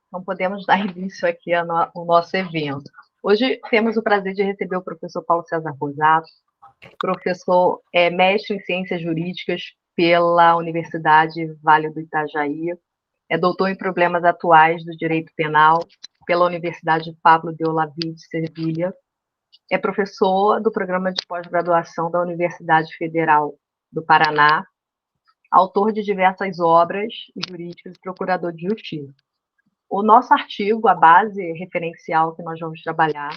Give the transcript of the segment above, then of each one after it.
Então, podemos dar início aqui ao nosso evento. Hoje temos o prazer de receber o professor Paulo César Rosato, professor mestre em Ciências Jurídicas pela Universidade Vale do Itajaí, é doutor em Problemas Atuais do Direito Penal pela Universidade Pablo de Olavide de Sevilha, é professor do Programa de Pós-Graduação da Universidade Federal do Paraná, autor de diversas obras jurídicas e procurador de justiça. O nosso artigo, a base referencial que nós vamos trabalhar,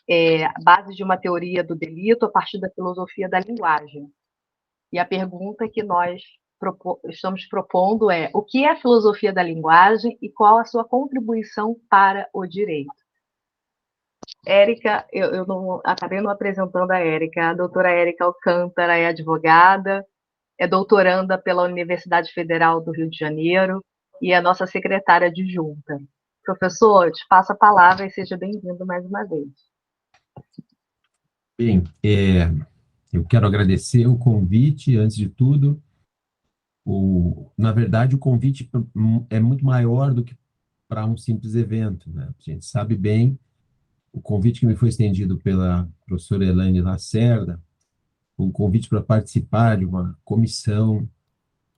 é a base de uma teoria do delito a partir da filosofia da linguagem. E a pergunta que nós estamos propondo é: o que é a filosofia da linguagem e qual a sua contribuição para o direito? Érica, acabei não apresentando a Érica. A doutora Érica Alcântara é advogada, é doutoranda pela Universidade Federal do Rio de Janeiro e é nossa secretária adjunta. Professor, eu te passo a palavra e seja bem-vindo mais uma vez. Bem, eu quero agradecer o convite, antes de tudo. Na verdade, o convite é muito maior do que para um simples evento, né? A gente sabe bem, o convite que me foi estendido pela professora Elaine Lacerda, um convite para participar de uma comissão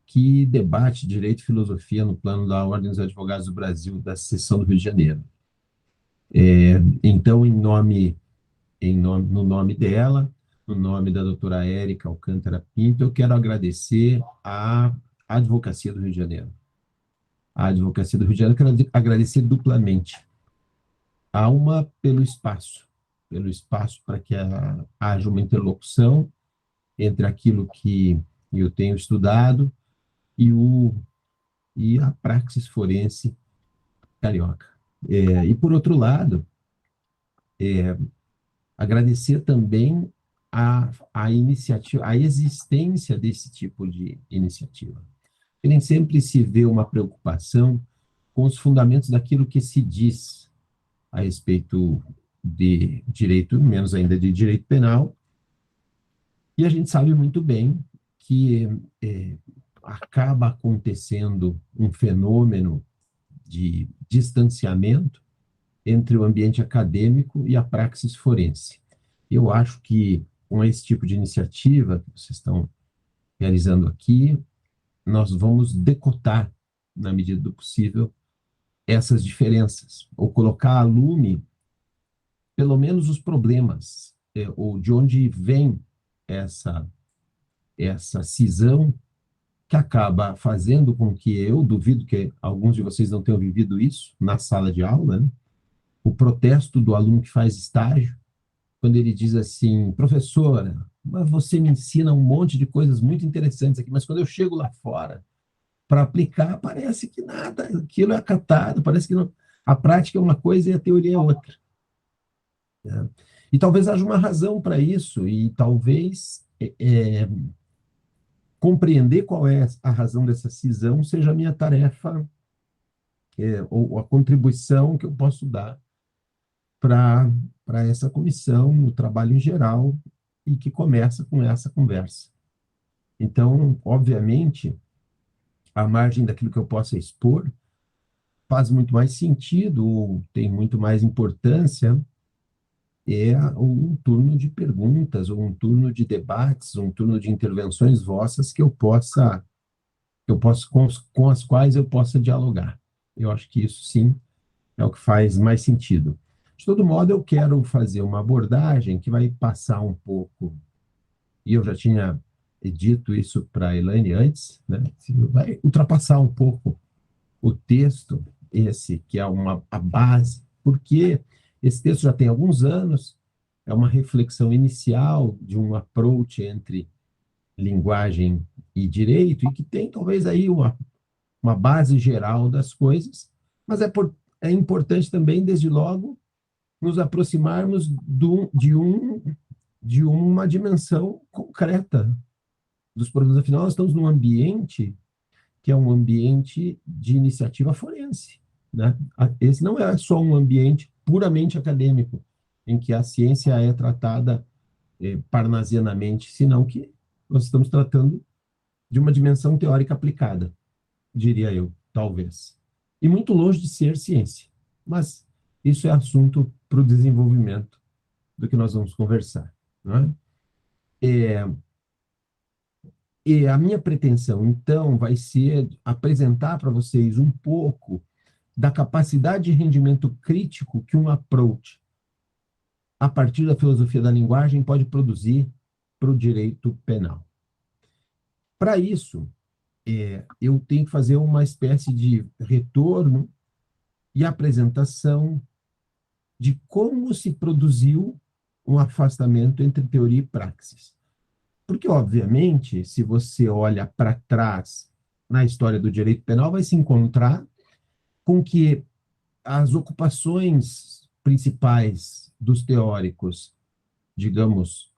que debate direito e filosofia no plano da Ordem dos Advogados do Brasil, da seção do Rio de Janeiro. Então, no nome dela, no nome da doutora Érica Alcântara Pinto, eu quero agradecer à Advocacia do Rio de Janeiro. A Advocacia do Rio de Janeiro, eu quero agradecer duplamente. A uma, pelo espaço para que haja uma interlocução entre aquilo que eu tenho estudado e a praxis forense carioca. E, por outro lado, agradecer também a iniciativa, a existência desse tipo de iniciativa. E nem sempre se vê uma preocupação com os fundamentos daquilo que se diz a respeito de direito, menos ainda de direito penal, e a gente sabe muito bem que acaba acontecendo um fenômeno de distanciamento entre o ambiente acadêmico e a praxis forense. Eu acho que com esse tipo de iniciativa que vocês estão realizando aqui, nós vamos decotar, na medida do possível, essas diferenças, ou colocar a lume, pelo menos, os problemas, ou de onde vem essa cisão que acaba fazendo com que eu duvido que alguns de vocês não tenham vivido isso na sala de aula, né? O protesto do aluno que faz estágio, quando ele diz assim: professora, mas você me ensina um monte de coisas muito interessantes aqui, mas quando eu chego lá fora para aplicar, parece que nada, aquilo é acatado, parece que não, a prática é uma coisa e a teoria é outra. Né? E talvez haja uma razão para isso, e talvez compreender qual é a razão dessa cisão seja a minha tarefa, ou a contribuição que eu posso dar para essa comissão, no trabalho em geral, e que começa com essa conversa. Então, obviamente, à margem daquilo que eu possa expor, faz muito mais sentido, ou tem muito mais importância, um turno de perguntas, ou um turno de debates, ou um turno de intervenções vossas com as quais eu possa dialogar. Eu acho que isso, sim, é o que faz mais sentido. De todo modo, eu quero fazer uma abordagem que vai passar um pouco, e eu já tinha dito isso para a Elaine antes, né? Vai ultrapassar um pouco o texto, esse que é a base, porque esse texto já tem alguns anos, é uma reflexão inicial de um approach entre linguagem e direito, e que tem talvez aí uma base geral das coisas, mas é importante também, desde logo, nos aproximarmos de uma dimensão concreta dos problemas. Afinal, nós estamos num ambiente que é um ambiente de iniciativa forense, né? Esse não é só um ambiente puramente acadêmico, em que a ciência é tratada parnasianamente, senão que nós estamos tratando de uma dimensão teórica aplicada, diria eu, talvez. e muito longe de ser ciência. Mas isso é assunto para o desenvolvimento do que nós vamos conversar. Não é? E a minha pretensão, então, vai ser apresentar para vocês um pouco da capacidade de rendimento crítico que um approach, a partir da filosofia da linguagem, pode produzir para o direito penal. Para isso, eu tenho que fazer uma espécie de retorno e apresentação de como se produziu um afastamento entre teoria e praxis. Porque, obviamente, se você olha para trás na história do direito penal, vai se encontrar com que as ocupações principais dos teóricos, digamos,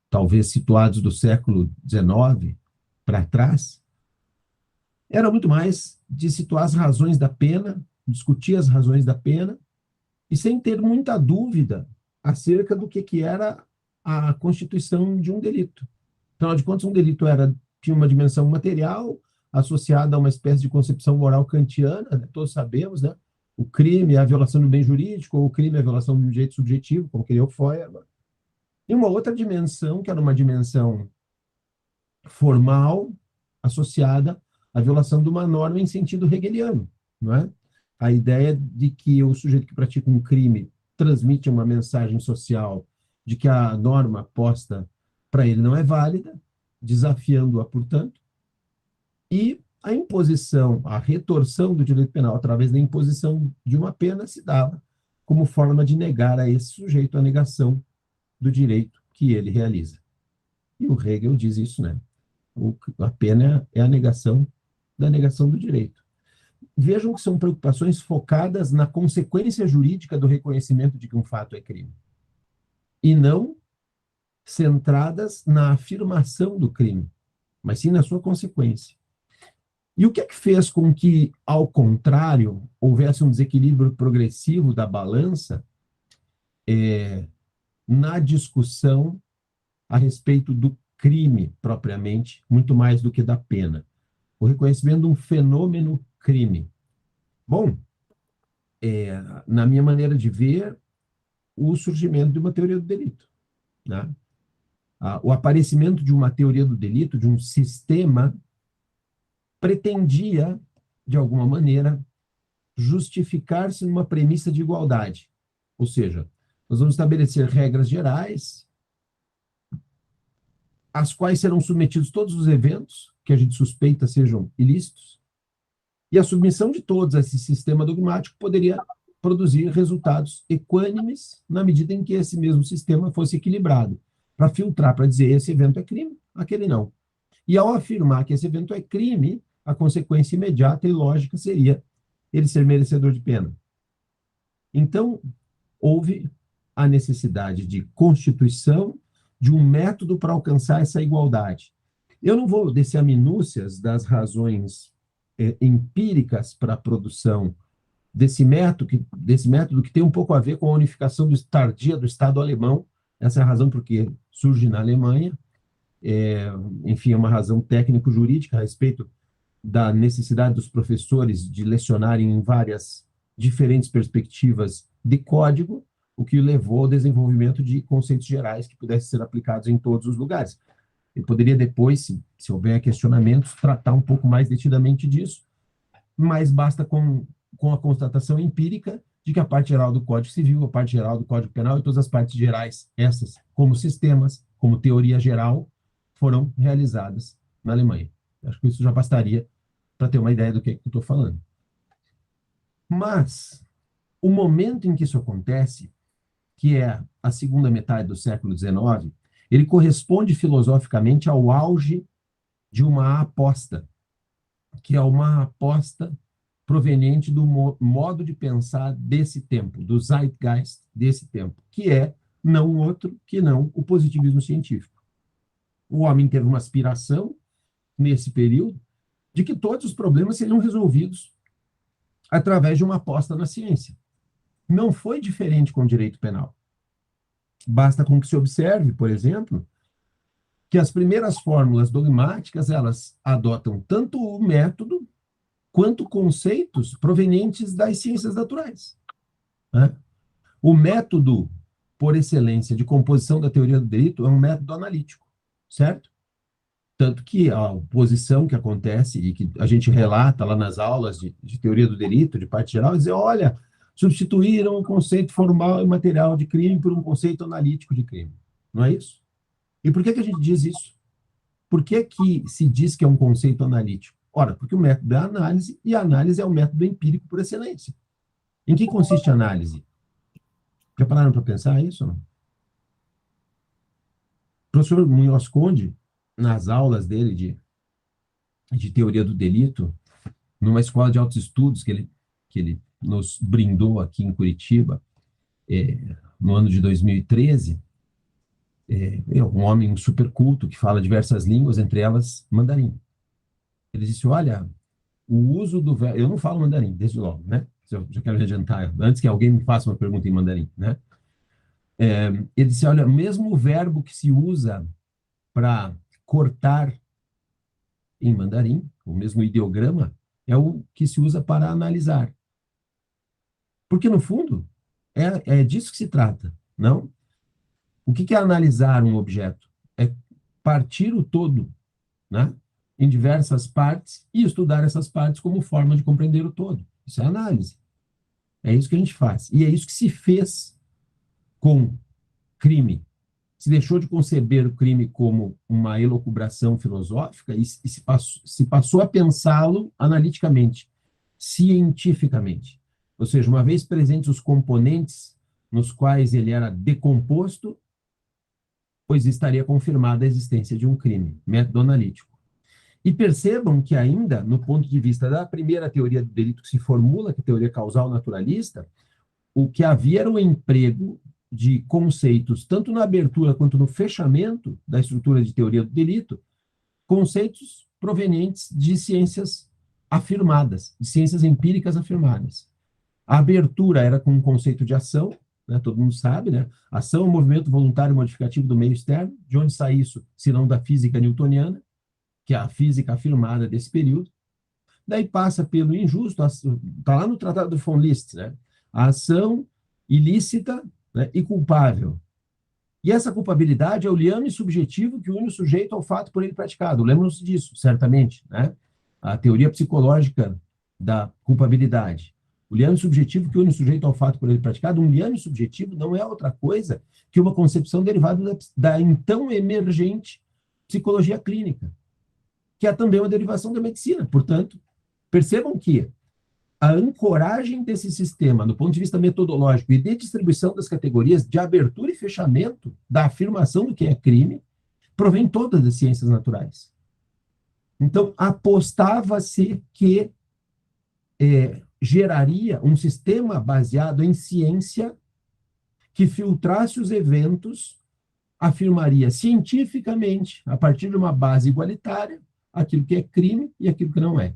talvez situados do século XIX para trás, era muito mais de situar as razões da pena, discutir as razões da pena, e sem ter muita dúvida acerca do que era a constituição de um delito. Afinal de contas, um delito tinha uma dimensão material associada a uma espécie de concepção moral kantiana, né? Todos sabemos, né? O crime é a violação do bem jurídico, ou o crime é a violação de um direito subjetivo, como queria o Feuerbach. E uma outra dimensão, que era uma dimensão formal, associada à violação de uma norma em sentido hegeliano, não é? A ideia de que o sujeito que pratica um crime transmite uma mensagem social de que a norma posta para ele não é válida, desafiando-a, portanto, e a imposição, a retorção do direito penal através da imposição de uma pena se dava como forma de negar a esse sujeito a negação do direito que ele realiza. E o Hegel diz isso, né? A pena é a negação da negação do direito. Vejam que são preocupações focadas na consequência jurídica do reconhecimento de que um fato é crime, e não centradas na afirmação do crime, mas sim na sua consequência. E o que é que fez com que, ao contrário, houvesse um desequilíbrio progressivo da balança na discussão a respeito do crime propriamente, muito mais do que da pena? O reconhecimento de um fenômeno crime. Bom, na minha maneira de ver, o surgimento de uma teoria do delito, né? O aparecimento de uma teoria do delito, de um sistema, pretendia, de alguma maneira, justificar-se numa premissa de igualdade. Ou seja, nós vamos estabelecer regras gerais, às quais serão submetidos todos os eventos que a gente suspeita sejam ilícitos, e a submissão de todos a esse sistema dogmático poderia produzir resultados equânimes na medida em que esse mesmo sistema fosse equilibrado, para filtrar, para dizer esse evento é crime, aquele não. E ao afirmar que esse evento é crime, a consequência imediata e lógica seria ele ser merecedor de pena. Então, houve a necessidade de constituição de um método para alcançar essa igualdade. Eu não vou descer a minúcias das razões empíricas para a produção desse método que tem um pouco a ver com a unificação tardia do Estado alemão. Essa é a razão por que surge na Alemanha. Enfim, é uma razão técnico-jurídica a respeito da necessidade dos professores de lecionarem em várias diferentes perspectivas de código, o que levou ao desenvolvimento de conceitos gerais que pudessem ser aplicados em todos os lugares. Eu poderia depois, se houver questionamentos, tratar um pouco mais detidamente disso, mas basta com a constatação empírica de que a parte geral do Código Civil, a parte geral do Código Penal e todas as partes gerais, essas como sistemas, como teoria geral, foram realizadas na Alemanha. Acho que isso já bastaria para ter uma ideia do que eu estou falando. Mas o momento em que isso acontece, que é a segunda metade do século XIX, ele corresponde filosoficamente ao auge de uma aposta, que é uma aposta proveniente do modo de pensar desse tempo, do zeitgeist desse tempo, que é não outro que não o positivismo científico. O homem teve uma aspiração, nesse período, de que todos os problemas seriam resolvidos através de uma aposta na ciência. Não foi diferente com o direito penal. Basta com que se observe, por exemplo, que as primeiras fórmulas dogmáticas, elas adotam tanto o método quanto conceitos provenientes das ciências naturais, né? O método, por excelência, de composição da teoria do delito é um método analítico, certo? Tanto que a oposição que acontece e que a gente relata lá nas aulas de teoria do delito, de parte geral, é dizer, olha, substituíram o conceito formal e material de crime por um conceito analítico de crime. Não é isso? E por que que a gente diz isso? Por que que se diz que é um conceito analítico? Ora, porque o método é a análise e a análise é o método empírico por excelência. Em que consiste a análise? Já pararam para pensar isso? Não? O professor Munhoz Conde, nas aulas dele de teoria do delito, numa escola de altos estudos que ele nos brindou aqui em Curitiba, no ano de 2013, um homem super culto que fala diversas línguas, entre elas mandarim. Ele disse, olha, o uso do verbo... Eu não falo mandarim, desde logo, né? Eu já quero adiantar, antes que alguém me faça uma pergunta em mandarim, né? Ele disse, olha, mesmo o verbo que se usa para cortar em mandarim, o mesmo ideograma, é o que se usa para analisar. Porque, no fundo, é disso que se trata, não? O que é analisar um objeto? É partir o todo, né, em diversas partes e estudar essas partes como forma de compreender o todo. Isso é análise. É isso que a gente faz. E é isso que se fez com crime. Se deixou de conceber o crime como uma elucubração filosófica e se passou a pensá-lo analiticamente, cientificamente. Ou seja, uma vez presentes os componentes nos quais ele era decomposto, pois estaria confirmada a existência de um crime, método analítico. E percebam que ainda, no ponto de vista da primeira teoria do delito que se formula, que é a teoria causal naturalista, o que havia era o emprego de conceitos, tanto na abertura quanto no fechamento da estrutura de teoria do delito, conceitos provenientes de ciências afirmadas, de ciências empíricas afirmadas. A abertura era com um conceito de ação, né, todo mundo sabe, né? Ação é um movimento voluntário modificativo do meio externo. De onde sai isso, se não da física newtoniana, que é a física afirmada desse período. Daí passa pelo injusto, está lá no Tratado do von Liszt, né? A ação ilícita, né, e culpável. E essa culpabilidade é o liame subjetivo que une o sujeito ao fato por ele praticado. Lembramos disso, certamente, né? A teoria psicológica da culpabilidade. O liame subjetivo que une o sujeito ao fato por ele praticado, um liame subjetivo não é outra coisa que uma concepção derivada da então emergente psicologia clínica, que é também uma derivação da medicina. Portanto, percebam que a ancoragem desse sistema, do ponto de vista metodológico e de distribuição das categorias de abertura e fechamento da afirmação do que é crime, provém todas das ciências naturais. Então, apostava-se que geraria um sistema baseado em ciência que filtrasse os eventos, afirmaria cientificamente, a partir de uma base igualitária, aquilo que é crime e aquilo que não é.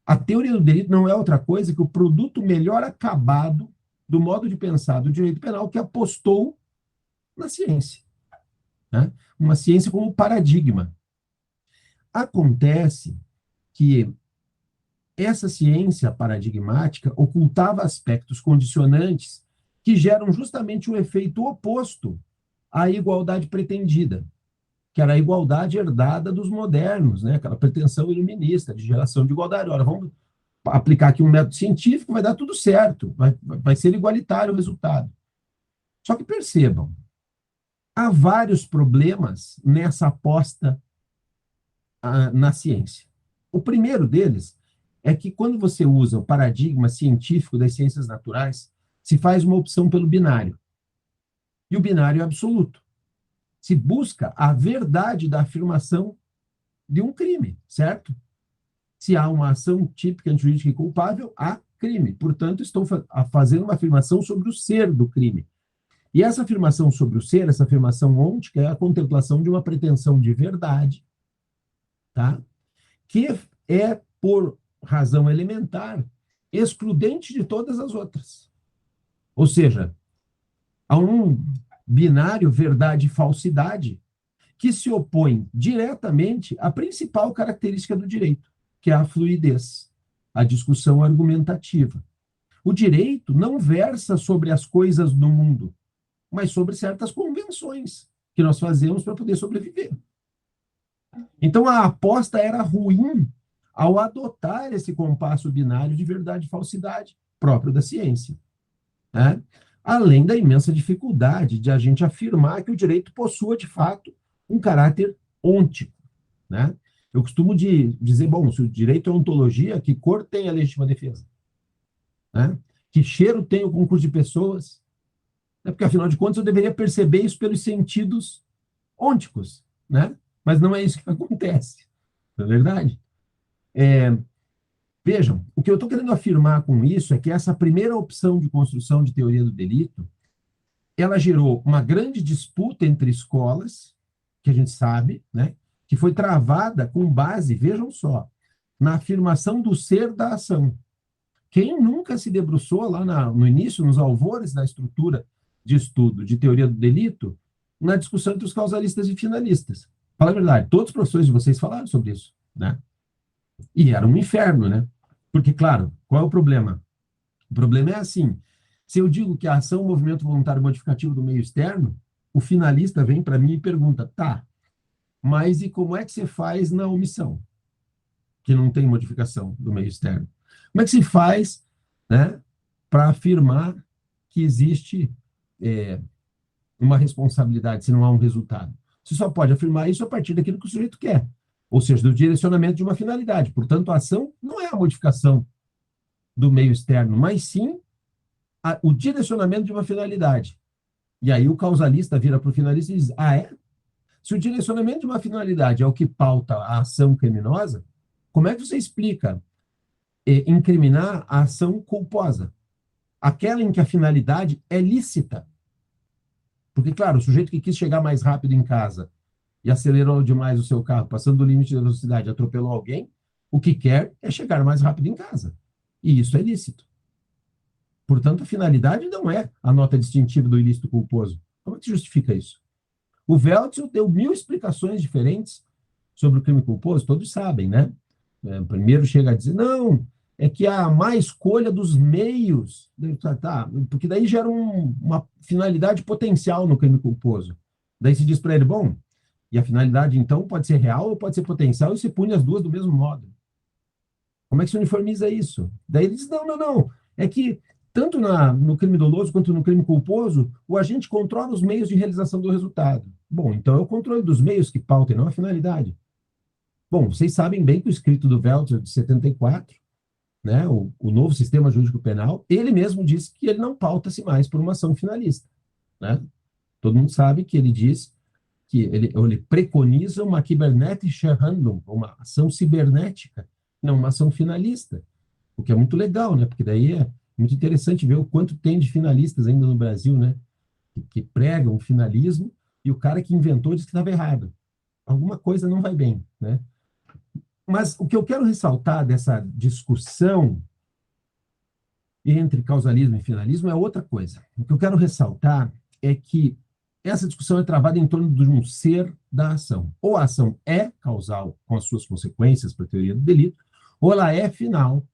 A teoria do delito não é outra coisa que o produto melhor acabado do modo de pensar do direito penal que apostou na ciência, né? Uma ciência como paradigma. Acontece que essa ciência paradigmática ocultava aspectos condicionantes que geram justamente o efeito oposto à igualdade pretendida, que era a igualdade herdada dos modernos, né? Aquela pretensão iluminista de geração de igualdade. Ora, vamos aplicar aqui um método científico, vai dar tudo certo, vai ser igualitário o resultado. Só que percebam, há vários problemas nessa aposta na ciência. O primeiro deles é que quando você usa o paradigma científico das ciências naturais, se faz uma opção pelo binário. E o binário é absoluto. Se busca a verdade da afirmação de um crime, certo? Se há uma ação típica antijurídica e culpável, há crime. Portanto, estou fazendo uma afirmação sobre o ser do crime. E essa afirmação sobre o ser, essa afirmação ôntica, é a contemplação de uma pretensão de verdade, tá? Que é, por razão elementar, excludente de todas as outras. Ou seja, há um binário verdade e falsidade que se opõe diretamente à principal característica do direito, que é a fluidez, a discussão argumentativa. O direito não versa sobre as coisas do mundo, mas sobre certas convenções que nós fazemos para poder sobreviver. Então, a aposta era ruim ao adotar esse compasso binário de verdade e falsidade próprio da ciência, né? Além da imensa dificuldade de a gente afirmar que o direito possua, de fato, um caráter ôntico, né? Eu costumo dizer, bom, se o direito é ontologia, que cor tem a legítima defesa? Né? Que cheiro tem o concurso de pessoas? Porque, afinal de contas, eu deveria perceber isso pelos sentidos ônticos, né? Mas não é isso que acontece, não é verdade? Vejam, o que eu estou querendo afirmar com isso é que essa primeira opção de construção de teoria do delito, ela gerou uma grande disputa entre escolas, que a gente sabe, né? Que foi travada com base, vejam só, na afirmação do ser da ação. Quem nunca se debruçou lá no início, nos alvores da estrutura de estudo de teoria do delito, na discussão entre os causalistas e finalistas? Fala a verdade, todos os professores de vocês falaram sobre isso, né? E era um inferno, né? Porque, claro, qual é o problema? O problema é assim, se eu digo que a ação é um movimento voluntário modificativo do meio externo, o finalista vem para mim e pergunta, tá, mas e como é que você faz na omissão, que não tem modificação do meio externo? Como é que se faz, né, para afirmar que existe uma responsabilidade se não há um resultado? Você só pode afirmar isso a partir daquilo que o sujeito quer, ou seja, do direcionamento de uma finalidade. Portanto, a ação não é a modificação do meio externo, mas sim o direcionamento de uma finalidade. E aí o causalista vira para o finalista e diz, se o direcionamento de uma finalidade é o que pauta a ação criminosa, como é que você explica incriminar a ação culposa? Aquela em que a finalidade é lícita. Porque, claro, o sujeito que quis chegar mais rápido em casa e acelerou demais o seu carro, passando do limite da velocidade, atropelou alguém, o que quer é chegar mais rápido em casa. E isso é lícito. Portanto, a finalidade não é a nota distintiva do ilícito culposo. Como é que se justifica isso? O Weltzl deu 1000 explicações diferentes sobre o crime culposo, todos sabem, né? Primeiro chega a dizer, não, é que há má escolha dos meios, tá, porque daí gera uma finalidade potencial no crime culposo. Daí se diz para ele, bom, e a finalidade, então, pode ser real ou pode ser potencial, e se pune as duas do mesmo modo. Como é que se uniformiza isso? Daí ele diz, não, é que tanto no crime doloso quanto no crime culposo, o agente controla os meios de realização do resultado. Bom, então é o controle dos meios que pauta e não a finalidade. Bom, vocês sabem bem que o escrito do Weltzl de 74, né, o novo sistema jurídico penal, ele mesmo disse que ele não pauta-se mais por uma ação finalista, né? Todo mundo sabe que ele diz que ele preconiza uma kybernetische Handlung, uma ação cibernética, não uma ação finalista, o que é muito legal, né? Porque daí é muito interessante ver o quanto tem de finalistas ainda no Brasil, né? Que pregam o finalismo e o cara que inventou diz que estava errado. Alguma coisa não vai bem, né? Mas o que eu quero ressaltar dessa discussão entre causalismo e finalismo é outra coisa. O que eu quero ressaltar é que essa discussão é travada em torno de um ser da ação. Ou a ação é causal com as suas consequências para a teoria do delito, ou ela é final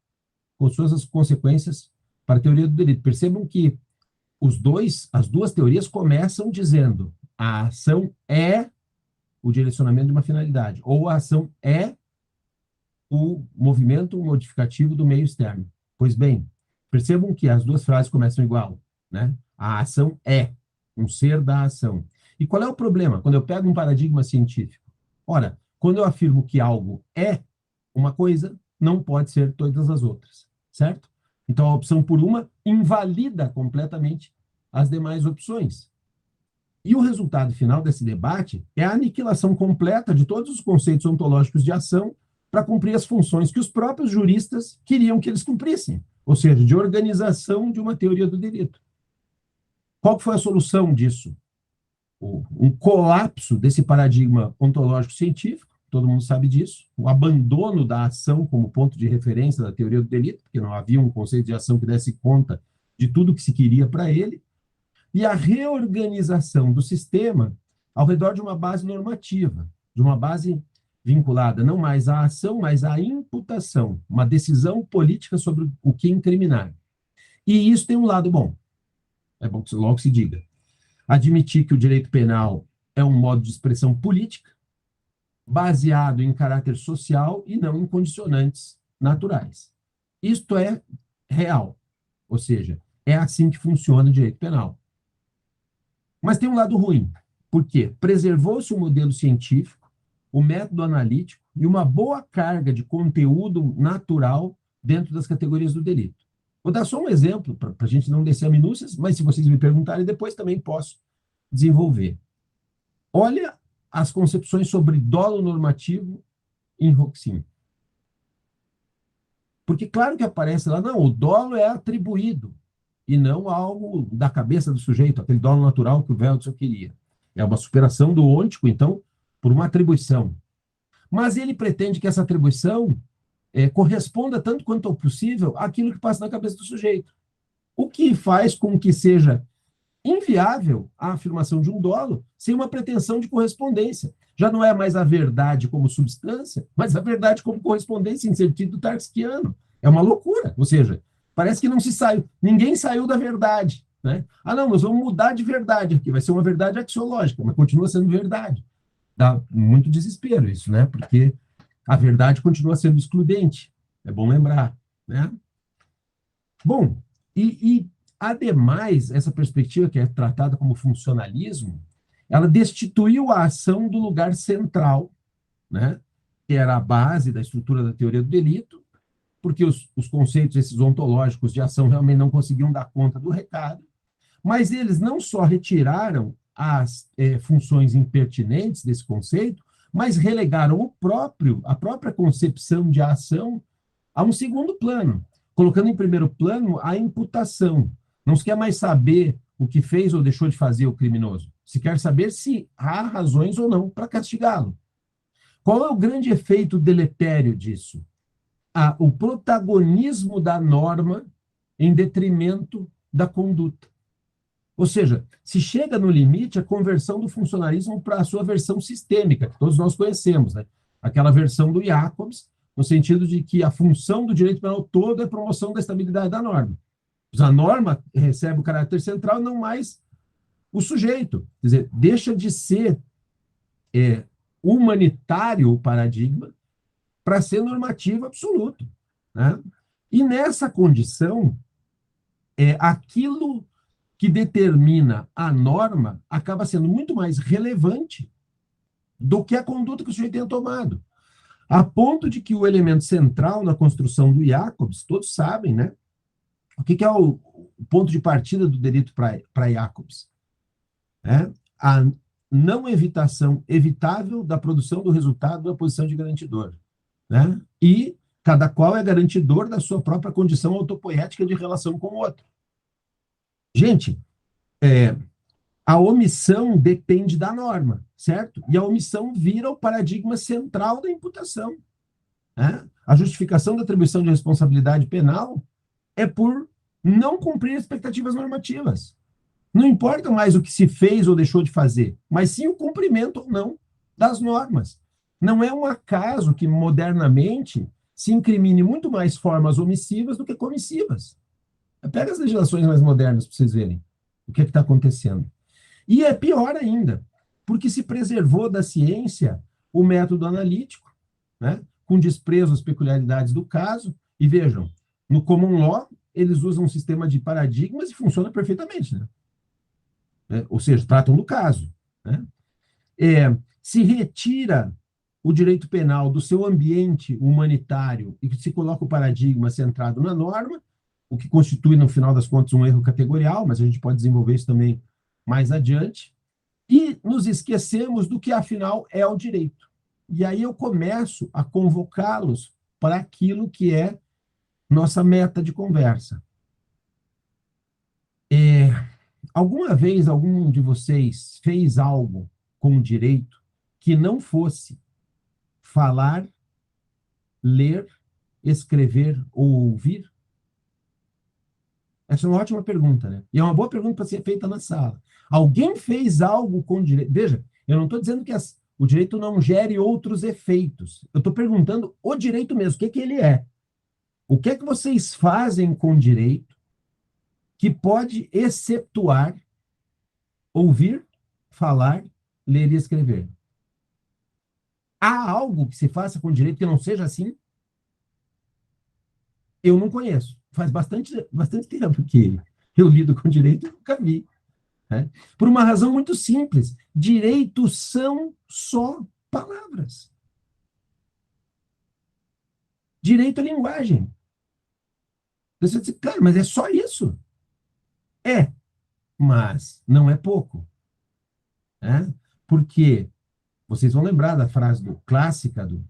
com suas consequências para a teoria do delito. Percebam que as duas teorias começam dizendo a ação é o direcionamento de uma finalidade, ou a ação é o movimento modificativo do meio externo. Pois bem, percebam que as duas frases começam igual, né? A ação é um ser da ação. E qual é o problema? Quando eu pego um paradigma científico. Ora, quando eu afirmo que algo é uma coisa, não pode ser todas as outras, certo? Então, a opção por uma invalida completamente as demais opções. E o resultado final desse debate é a aniquilação completa de todos os conceitos ontológicos de ação para cumprir as funções que os próprios juristas queriam que eles cumprissem, ou seja, de organização de uma teoria do delito. Qual foi a solução disso? Um colapso desse paradigma ontológico científico, todo mundo sabe disso, o abandono da ação como ponto de referência da teoria do delito, porque não havia um conceito de ação que desse conta de tudo que se queria para ele, e a reorganização do sistema ao redor de uma base normativa, de uma base vinculada não mais à ação, mas à imputação, uma decisão política sobre o que incriminar. E isso tem um lado bom. É bom que logo se diga. Admitir que o direito penal é um modo de expressão política, baseado em caráter social e não em condicionantes naturais. Isto é real, ou seja, é assim que funciona o direito penal. Mas tem um lado ruim, porque preservou-se o modelo científico, o método analítico e uma boa carga de conteúdo natural dentro das categorias do delito. Vou dar só um exemplo, para a gente não descer a minúcias, mas se vocês me perguntarem, depois também posso desenvolver. Olha as concepções sobre dolo normativo em Roxin. Porque claro que aparece lá, não, o dolo é atribuído, e não algo da cabeça do sujeito, aquele dolo natural que o Weltschel queria. É uma superação do ôntico, então, por uma atribuição. Mas ele pretende que essa atribuição corresponda tanto quanto possível àquilo que passa na cabeça do sujeito. O que faz com que seja inviável a afirmação de um dolo sem uma pretensão de correspondência. Já não é mais a verdade como substância, mas a verdade como correspondência em sentido tarskiano. É uma loucura. Ou seja, parece que não se saiu, ninguém saiu da verdade. Né? Ah, não, nós vamos mudar de verdade aqui, vai ser uma verdade axiológica, mas continua sendo verdade. Dá muito desespero isso, né? Porque a verdade continua sendo excludente. É bom lembrar, né? Bom, ademais, essa perspectiva que é tratada como funcionalismo, ela destituiu a ação do lugar central, né? Que era a base da estrutura da teoria do delito, porque os conceitos esses ontológicos de ação realmente não conseguiam dar conta do recado, mas eles não só retiraram as funções impertinentes desse conceito, mas relegaram a própria concepção de ação a um segundo plano, colocando em primeiro plano a imputação. Não se quer mais saber o que fez ou deixou de fazer o criminoso. Se quer saber se há razões ou não para castigá-lo. Qual é o grande efeito deletério disso? O protagonismo da norma em detrimento da conduta. Ou seja, se chega no limite a conversão do funcionalismo para a sua versão sistêmica, que todos nós conhecemos, né? Aquela versão do Jacobs, no sentido de que a função do direito penal todo é a promoção da estabilidade da norma. A norma recebe o caráter central, não mais o sujeito. Quer dizer, deixa de ser humanitário o paradigma para ser normativo absoluto. Né? E nessa condição, aquilo que determina a norma acaba sendo muito mais relevante do que a conduta que o sujeito tenha tomado. A ponto de que o elemento central na construção do Jacobs, todos sabem, né? O que é o ponto de partida do delito para Jacobs? A não evitação evitável da produção do resultado da posição de garantidor. Né? E cada qual é garantidor da sua própria condição autopoética de relação com o outro. Gente, a omissão depende da norma, certo? E a omissão vira o paradigma central da imputação. Né? A justificação da atribuição de responsabilidade penal é por não cumprir expectativas normativas. Não importa mais o que se fez ou deixou de fazer, mas sim o cumprimento ou não das normas. Não é um acaso que, modernamente, se incrimine muito mais formas omissivas do que comissivas. Pega as legislações mais modernas para vocês verem o que está acontecendo. E é pior ainda, porque se preservou da ciência o método analítico, né, com desprezo às peculiaridades do caso. E vejam, no common law, eles usam um sistema de paradigmas e funciona perfeitamente. Né? Ou seja, tratam do caso. Né? Se retira o direito penal do seu ambiente humanitário e se coloca o paradigma centrado na norma, o que constitui, no final das contas, um erro categorial, mas a gente pode desenvolver isso também mais adiante, e nos esquecemos do que, afinal, é o direito. E aí eu começo a convocá-los para aquilo que é nossa meta de conversa. Alguma vez algum de vocês fez algo com o direito que não fosse falar, ler, escrever ou ouvir? Essa é uma ótima pergunta, né? E é uma boa pergunta para ser feita na sala. Alguém fez algo com direito? Veja, eu não estou dizendo que o direito não gere outros efeitos. Eu estou perguntando o direito mesmo, o que que ele é? O que é que vocês fazem com o direito que pode exceptuar ouvir, falar, ler e escrever? Há algo que se faça com o direito que não seja assim? Eu não conheço. Faz bastante tempo que eu lido com direito e nunca vi. Né? Por uma razão muito simples. Direitos são só palavras. Direito é linguagem. Você diz, cara, mas é só isso? É, mas não é pouco. Né? Porque vocês vão lembrar da frase clássica do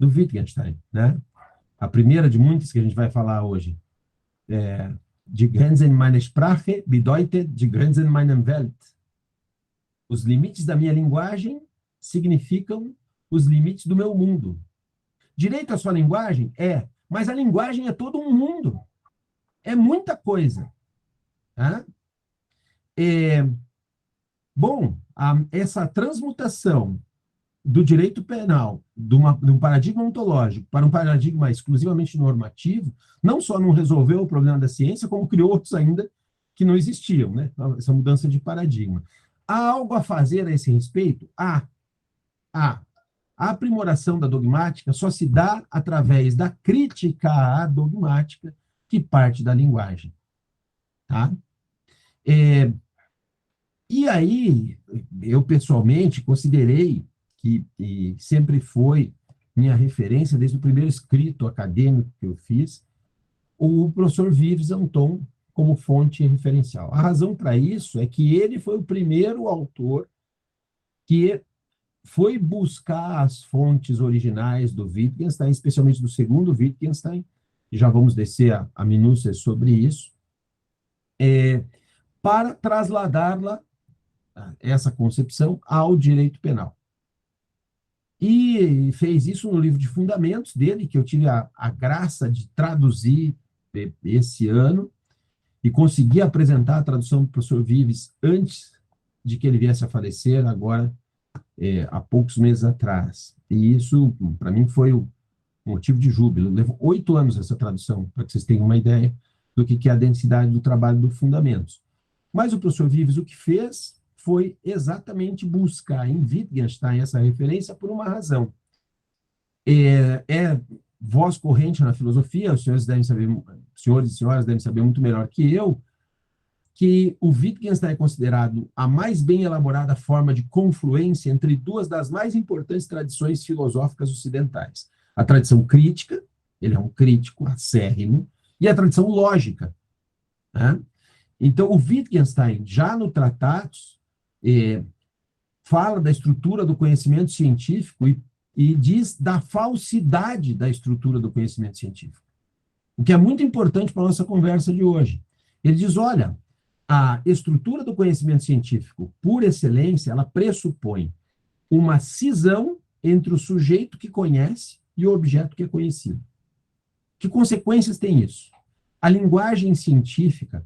Wittgenstein, né? A primeira de muitas que a gente vai falar hoje. Die Grenzen meiner Sprache bedeutet die Grenzen meiner Welt. Os limites da minha linguagem significam os limites do meu mundo. Direito à sua linguagem? É, mas a linguagem é todo um mundo. É muita coisa. Tá? Bom, essa transmutação do direito penal, de um paradigma ontológico para um paradigma exclusivamente normativo, não só não resolveu o problema da ciência, como criou outros ainda que não existiam, né? Essa mudança de paradigma. Há algo a fazer a esse respeito? Há. A aprimoração da dogmática só se dá através da crítica à dogmática que parte da linguagem. Tá? E aí, eu pessoalmente considerei que sempre foi minha referência, desde o primeiro escrito acadêmico que eu fiz, o professor Vives Anton como fonte referencial. A razão para isso é que ele foi o primeiro autor que foi buscar as fontes originais do Wittgenstein, especialmente do segundo Wittgenstein, e já vamos descer a minúcia sobre isso, para trasladá-la, essa concepção, ao direito penal. E fez isso no livro de fundamentos dele, que eu tive a graça de traduzir esse ano, e consegui apresentar a tradução do professor Vives antes de que ele viesse a falecer, agora, há poucos meses atrás. E isso, para mim, foi um motivo de júbilo. Levou 8 anos essa tradução, para que vocês tenham uma ideia do que é a densidade do trabalho do Fundamentos. Mas o professor Vives, o que fez foi exatamente buscar em Wittgenstein essa referência por uma razão. É voz corrente na filosofia, os senhores e senhoras devem saber muito melhor que eu, que o Wittgenstein é considerado a mais bem elaborada forma de confluência entre duas das mais importantes tradições filosóficas ocidentais. A tradição crítica, ele é um crítico acérrimo, e a tradição lógica. Né? Então, o Wittgenstein, já no Tratados, fala da estrutura do conhecimento científico e diz da falsidade da estrutura do conhecimento científico. O que é muito importante para a nossa conversa de hoje. Ele diz, olha, a estrutura do conhecimento científico, por excelência, ela pressupõe uma cisão entre o sujeito que conhece e o objeto que é conhecido. Que consequências tem isso? A linguagem científica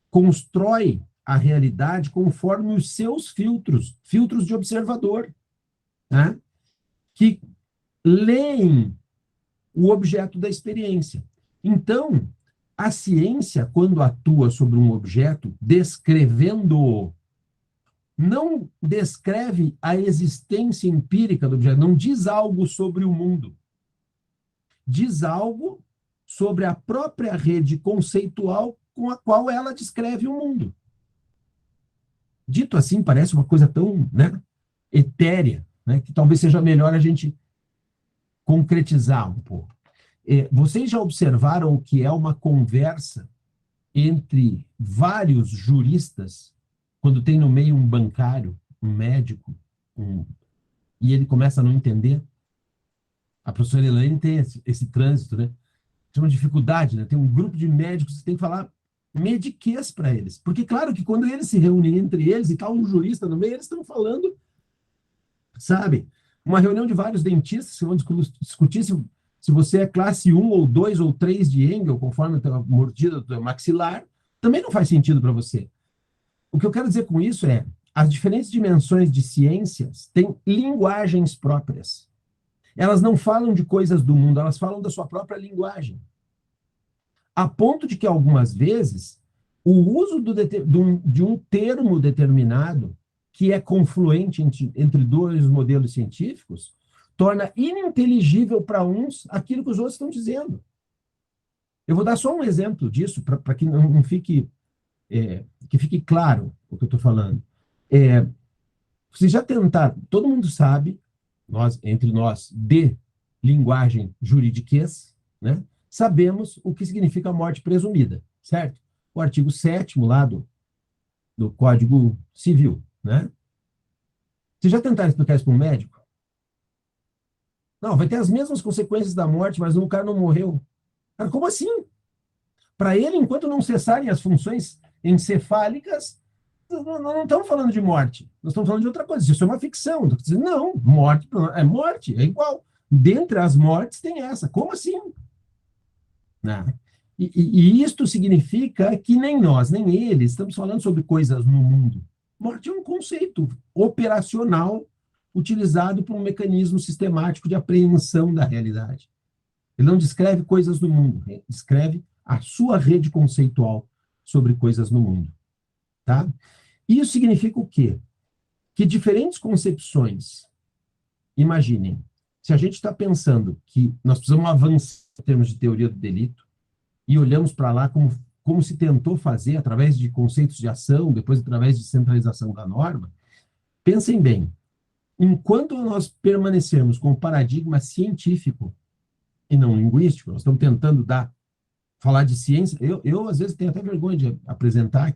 constrói a realidade conforme os seus filtros de observador, né? Que leem o objeto da experiência. Então, a ciência, quando atua sobre um objeto, descrevendo-o, não descreve a existência empírica do objeto, não diz algo sobre o mundo. Diz algo sobre a própria rede conceitual com a qual ela descreve o mundo. Dito assim, parece uma coisa tão, né, etérea, né, que talvez seja melhor a gente concretizar um pouco. Vocês já observaram o que é uma conversa entre vários juristas, quando tem no meio um bancário, um médico, e ele começa a não entender? A professora Elaine tem esse trânsito, né? Tem uma dificuldade, né? Tem um grupo de médicos que tem que falar mediquês para eles. Porque, claro, que quando eles se reúnem entre eles e tá um jurista no meio, eles estão falando, sabe? Uma reunião de vários dentistas que vão discutir se você é classe 1 ou 2 ou 3 de Engel, conforme a mordida do maxilar, também não faz sentido para você. O que eu quero dizer com isso é, as diferentes dimensões de ciências têm linguagens próprias. Elas não falam de coisas do mundo, elas falam da sua própria linguagem. A ponto de que, algumas vezes, o uso de um termo determinado, que é confluente entre dois modelos científicos, torna ininteligível para uns aquilo que os outros estão dizendo. Eu vou dar só um exemplo disso, para que não fique, que fique claro o que eu estou falando. Vocês já tentaram, todo mundo sabe, entre nós, de linguagem juridiquês, né? Sabemos o que significa morte presumida, certo? O artigo 7º lá do Código Civil, né? Vocês já tentaram explicar isso para um médico? Não, vai ter as mesmas consequências da morte, mas o cara não morreu. Cara, como assim? Para ele, enquanto não cessarem as funções encefálicas, não estamos falando de morte. Nós estamos falando de outra coisa. Isso é uma ficção. Não, morte é igual. Dentre as mortes tem essa. Como assim? Não. E isto significa que nem nós, nem eles, estamos falando sobre coisas no mundo. Morte é um conceito operacional utilizado por um mecanismo sistemático de apreensão da realidade. Ele não descreve coisas no mundo, ele descreve a sua rede conceitual sobre coisas no mundo. Tá? Isso significa o quê? Que diferentes concepções, imaginem, se a gente está pensando que nós precisamos avançar em termos de teoria do delito, e olhamos para lá como se tentou fazer através de conceitos de ação, depois através de centralização da norma, pensem bem, enquanto nós permanecermos com o paradigma científico e não linguístico, nós estamos tentando falar de ciência, eu às vezes tenho até vergonha de apresentar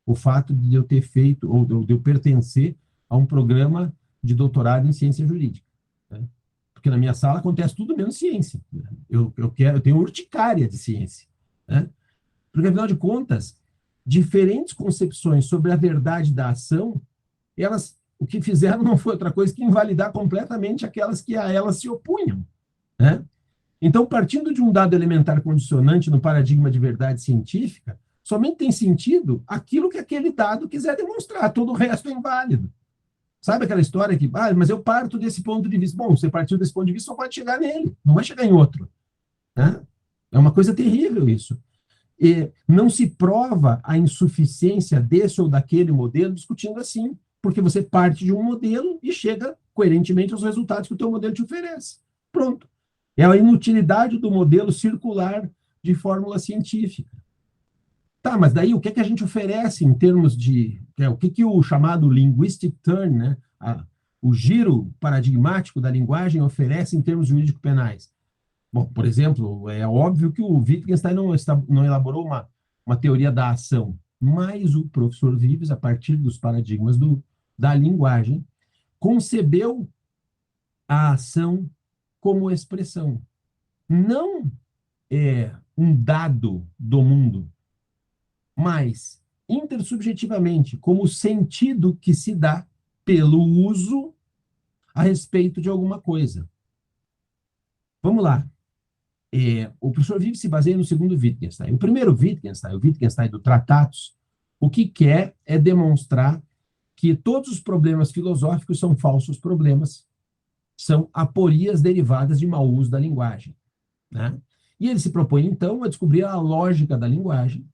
o fato de eu ter feito, ou de eu pertencer a um programa de doutorado em ciência jurídica, né? Porque na minha sala acontece tudo menos ciência. Eu tenho urticária de ciência, né? Porque, afinal de contas, diferentes concepções sobre a verdade da ação, o que fizeram não foi outra coisa que invalidar completamente aquelas que a elas se opunham, né? Então, partindo de um dado elementar condicionante no paradigma de verdade científica, somente tem sentido aquilo que aquele dado quiser demonstrar, todo o resto é inválido. Sabe aquela história que, mas eu parto desse ponto de vista. Bom, você partiu desse ponto de vista, só pode chegar nele, não vai chegar em outro, né? É uma coisa terrível isso. E não se prova a insuficiência desse ou daquele modelo discutindo assim, porque você parte de um modelo e chega coerentemente aos resultados que o teu modelo te oferece. Pronto. É a inutilidade do modelo circular de fórmula científica. Tá, mas daí o que é que a gente oferece em termos de... o que o chamado linguistic turn, né? O giro paradigmático da linguagem oferece em termos jurídico-penais? Bom, por exemplo, é óbvio que o Wittgenstein não elaborou uma teoria da ação, mas o professor Vives, a partir dos paradigmas da linguagem, concebeu a ação como expressão. Não um dado do mundo, mas intersubjetivamente, como sentido que se dá pelo uso a respeito de alguma coisa. Vamos lá. O professor Vives se baseia no segundo Wittgenstein. O primeiro Wittgenstein, o Wittgenstein do Tratatus, o que quer é demonstrar que todos os problemas filosóficos são falsos problemas, são aporias derivadas de mau uso da linguagem, né? E ele se propõe, então, a descobrir a lógica da linguagem,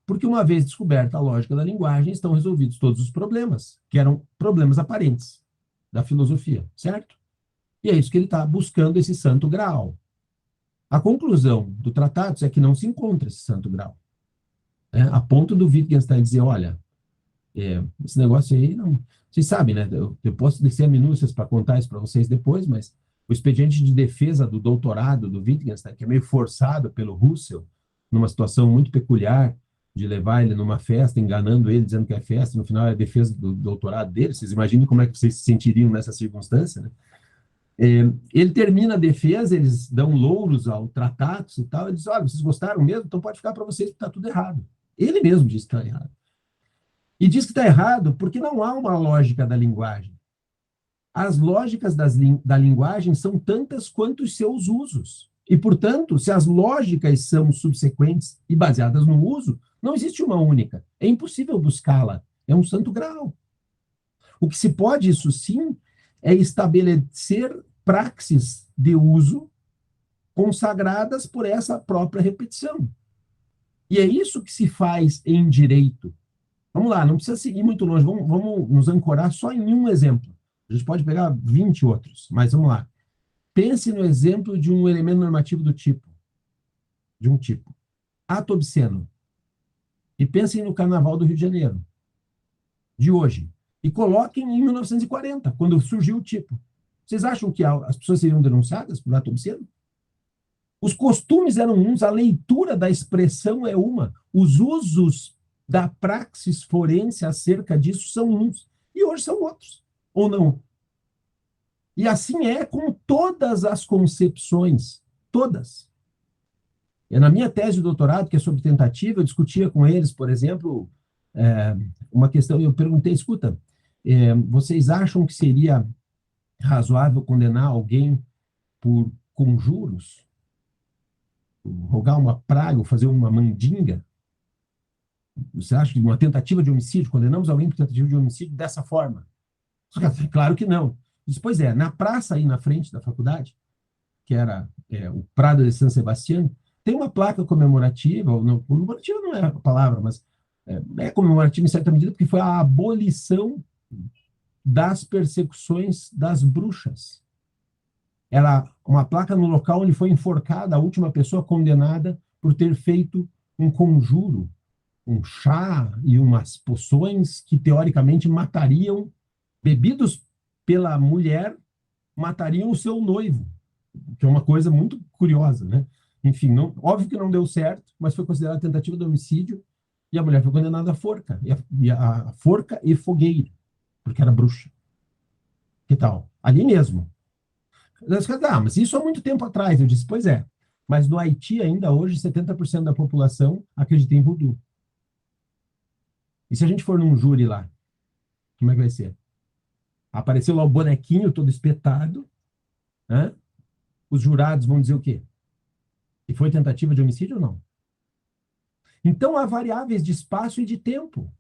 porque uma vez descoberta a lógica da linguagem, estão resolvidos todos os problemas, que eram problemas aparentes da filosofia, certo? E é isso que ele está buscando, esse santo graal. A conclusão do Tratatus é que não se encontra esse santo grau, né? A ponto do Wittgenstein dizer, olha, esse negócio aí, não... Vocês sabem, né? Eu posso descer a minúcias para contar isso para vocês depois, mas o expediente de defesa do doutorado do Wittgenstein, que é meio forçado pelo Russell, numa situação muito peculiar, de levar ele numa festa, enganando ele, dizendo que é festa, no final é a defesa do doutorado dele. Vocês imaginem como é que vocês se sentiriam nessa circunstância, né? Ele termina a defesa, eles dão louros ao Tratatus e tal, ele diz, olha, vocês gostaram mesmo? Então pode ficar para vocês, porque está tudo errado. Ele mesmo diz que está errado. E diz que está errado porque não há uma lógica da linguagem. As lógicas da linguagem são tantas quanto os seus usos. E, portanto, se as lógicas são subsequentes e baseadas no uso, não existe uma única. É impossível buscá-la. É um santo grau. O que se pode, isso sim, é estabelecer praxes de uso consagradas por essa própria repetição. E é isso que se faz em direito. Vamos lá, não precisa seguir muito longe, vamos nos ancorar só em um exemplo. A gente pode pegar 20 outros, mas vamos lá. Pense no exemplo de um elemento normativo de um tipo. Ato obsceno. E pensem no Carnaval do Rio de Janeiro, de hoje. E coloquem em 1940, quando surgiu o tipo. Vocês acham que as pessoas seriam denunciadas por ato obsceno? Os costumes eram uns, a leitura da expressão é uma, os usos da praxis forense acerca disso são uns, e hoje são outros, ou não. E assim é com todas as concepções, todas. Na minha tese de doutorado, que é sobre tentativa, eu discutia com eles, por exemplo, uma questão, eu perguntei, escuta, vocês acham que seria razoável condenar alguém por conjuros? Rogar uma praga, ou fazer uma mandinga? Você acha que uma tentativa de homicídio, condenamos alguém por tentativa de homicídio dessa forma? Claro que não. Pois é, na praça aí na frente da faculdade, que era o Prado de San Sebastián, tem uma placa comemorativa, ou não, comemorativa não é a palavra, mas é comemorativa em certa medida, porque foi a abolição das persecuções das bruxas. Era uma placa no local onde foi enforcada a última pessoa condenada por ter feito um conjuro, um chá e umas poções que, teoricamente, matariam, bebidos pela mulher, matariam o seu noivo, que é uma coisa muito curiosa, né? Enfim, não, óbvio que não deu certo, mas foi considerada tentativa de homicídio e a mulher foi condenada à forca, a forca e fogueira, porque era bruxa. Que tal? Ali mesmo. Mas isso há muito tempo atrás. Eu disse, pois é. Mas no Haiti, ainda hoje, 70% da população acredita em voodoo. E se a gente for num júri lá, como é que vai ser? Apareceu lá o bonequinho todo espetado, né? Os jurados vão dizer o quê? Que foi tentativa de homicídio ou não? Então, há variáveis de espaço e de tempo.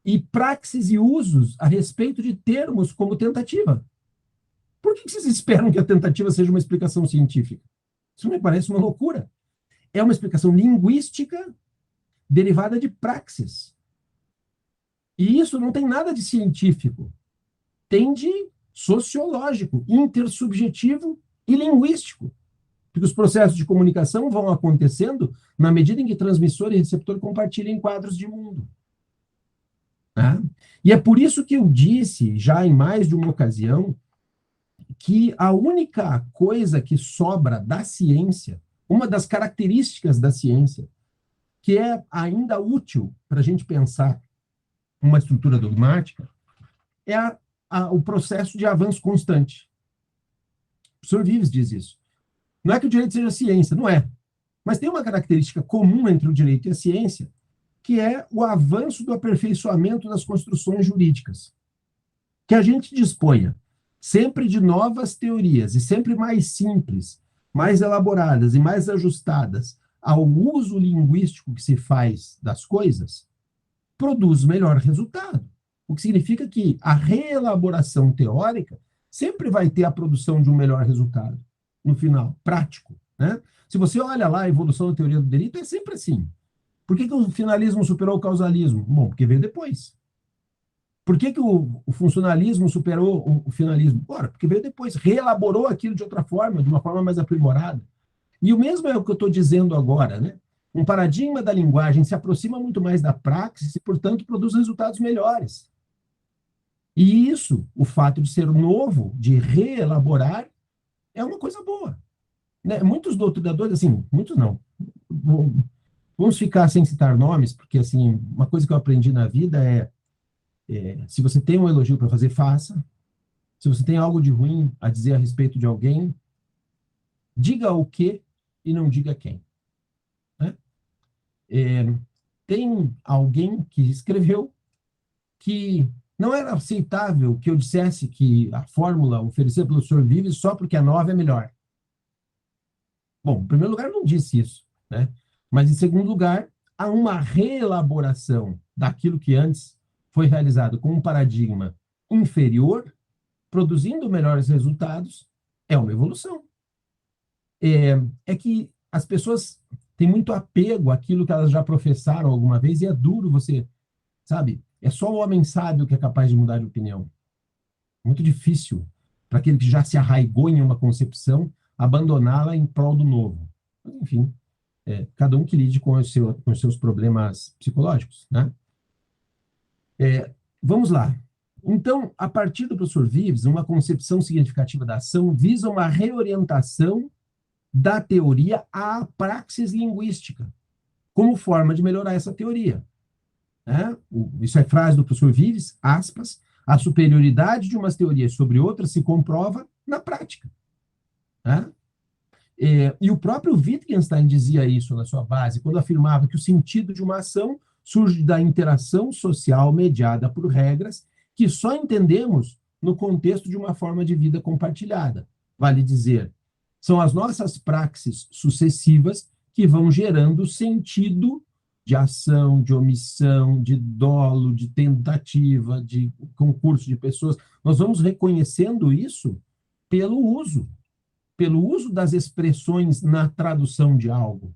E praxis e usos a respeito de termos como tentativa. Por que vocês esperam que a tentativa seja uma explicação científica? Isso me parece uma loucura. É uma explicação linguística derivada de praxis. E isso não tem nada de científico. Tem de sociológico, intersubjetivo e linguístico. Porque os processos de comunicação vão acontecendo na medida em que transmissor e receptor compartilham quadros de mundo. Né? E é por isso que eu disse, já em mais de uma ocasião, que a única coisa que sobra da ciência, uma das características da ciência, que é ainda útil para a gente pensar uma estrutura dogmática, é o processo de avanço constante. O professor Vives diz isso. Não é que o direito seja ciência, não é. Mas tem uma característica comum entre o direito e a ciência, que é o avanço do aperfeiçoamento das construções jurídicas. Que a gente disponha sempre de novas teorias, e sempre mais simples, mais elaboradas e mais ajustadas ao uso linguístico que se faz das coisas, produz melhor resultado. O que significa que a reelaboração teórica sempre vai ter a produção de um melhor resultado, no final, prático. Né? Se você olha lá a evolução da teoria do delito, é sempre assim. Por que o finalismo superou o causalismo? Bom, porque veio depois. Por que o funcionalismo superou o finalismo? Ora, porque veio depois, reelaborou aquilo de outra forma, de uma forma mais aprimorada. E o mesmo é o que eu estou dizendo agora, né? Um paradigma da linguagem se aproxima muito mais da praxis e, portanto, produz resultados melhores. E isso, o fato de ser novo, de reelaborar, é uma coisa boa. Né? Muitos doutrinadores, assim, muitos não. Vamos ficar sem citar nomes, porque, assim, uma coisa que eu aprendi na vida se você tem um elogio para fazer, faça. Se você tem algo de ruim a dizer a respeito de alguém, diga o que e não diga quem. Né? Tem alguém que escreveu que não era aceitável que eu dissesse que a fórmula oferecida pelo Sr. Vives só porque a nova é melhor. Bom, em primeiro lugar, eu não disse isso. Né? Mas, em segundo lugar, há uma reelaboração daquilo que antes foi realizado com um paradigma inferior, produzindo melhores resultados, é uma evolução. É que as pessoas têm muito apego àquilo que elas já professaram alguma vez, e é duro você, sabe? É só o homem sábio que é capaz de mudar de opinião. Muito difícil para aquele que já se arraigou em uma concepção, abandoná-la em prol do novo. Mas, enfim, cada um que lide com com os seus problemas psicológicos, né? Vamos lá. Então, a partir do professor Vives, uma concepção significativa da ação visa uma reorientação da teoria à praxis linguística, como forma de melhorar essa teoria. Isso é frase do professor Vives, aspas, a superioridade de umas teorias sobre outras se comprova na prática. E o próprio Wittgenstein dizia isso na sua base, quando afirmava que o sentido de uma ação surge da interação social mediada por regras que só entendemos no contexto de uma forma de vida compartilhada. Vale dizer, são as nossas praxes sucessivas que vão gerando sentido de ação, de omissão, de dolo, de tentativa, de concurso de pessoas. Nós vamos reconhecendo isso pelo uso das expressões na tradução de algo.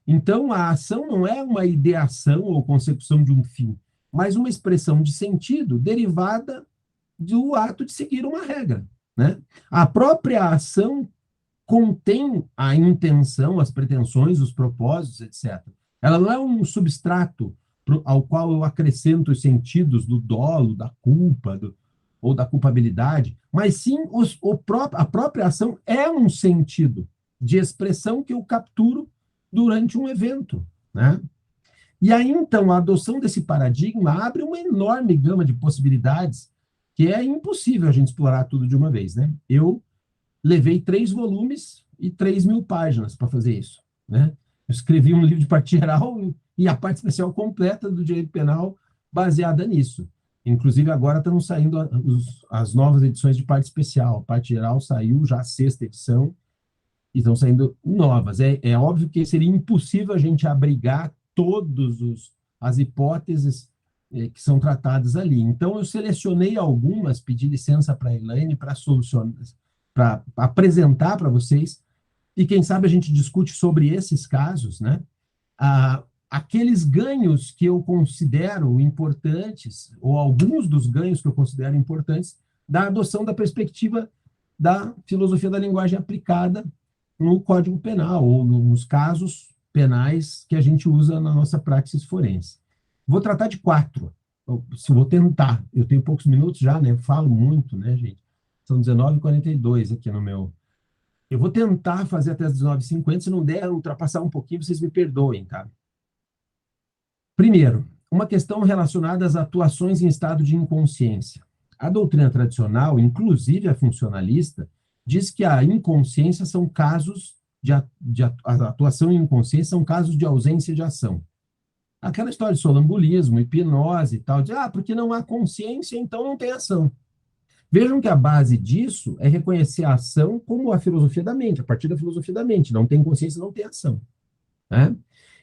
Então, a ação não é uma ideação ou consecução de um fim, mas uma expressão de sentido derivada do ato de seguir uma regra. A própria ação contém a intenção, as pretensões, os propósitos, etc. Ela não é um substrato ao qual eu acrescento os sentidos do dolo, da culpa, ou da culpabilidade, mas sim a própria ação é um sentido de expressão que eu capturo durante um evento. E aí, então, a adoção desse paradigma abre uma enorme gama de possibilidades que é impossível a gente explorar tudo de uma vez. Eu levei 3 volumes e 3.000 páginas para fazer isso. Eu escrevi um livro de parte geral e a parte especial completa do direito penal baseada nisso. Inclusive, agora estão saindo as novas edições de parte especial. A parte geral saiu já a 6ª edição e estão saindo novas. É óbvio que seria impossível a gente abrigar todas as hipóteses que são tratadas ali. Então, eu selecionei algumas, pedi licença para a Elaine para solucionar, para apresentar para vocês, e quem sabe a gente discute sobre esses casos, aqueles ganhos que eu considero importantes, ou alguns dos ganhos que eu considero importantes, da adoção da perspectiva da filosofia da linguagem aplicada no Código Penal, ou nos casos penais que a gente usa na nossa praxis forense. Vou tratar de 4. Vou tentar. Eu tenho poucos minutos já, falo muito, gente? São 19h42 aqui no meu... Eu vou tentar fazer até as 19h50, se não der, ultrapassar um pouquinho, vocês me perdoem, tá? Primeiro, uma questão relacionada às atuações em estado de inconsciência. A doutrina tradicional, inclusive a funcionalista, diz que a inconsciência são casos a atuação em inconsciência são casos de ausência de ação. Aquela história de sonambulismo, hipnose e tal, porque não há consciência, então não tem ação. Vejam que a base disso é reconhecer a ação como a filosofia da mente, a partir da filosofia da mente. Não tem consciência, não tem ação.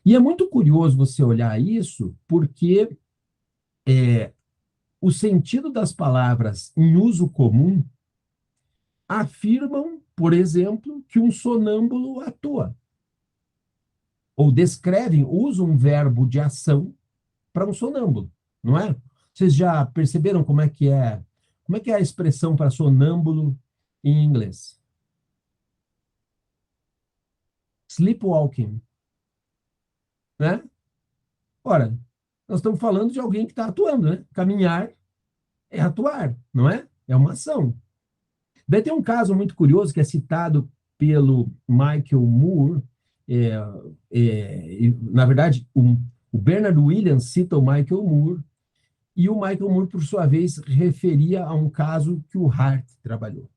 E é muito curioso você olhar isso, porque o sentido das palavras em uso comum afirmam, por exemplo, que um sonâmbulo atua. Ou descrevem, usam um verbo de ação para um sonâmbulo, não é? Vocês já perceberam como é que é a expressão para sonâmbulo em inglês? Sleepwalking. Ora, nós estamos falando de alguém que está atuando, Caminhar é atuar, não é? É uma ação. Daí tem um caso muito curioso que é citado pelo Michael Moore. Na verdade, o Bernard Williams cita o Michael Moore, e o Michael Moore, por sua vez, referia a um caso que o Hart trabalhou.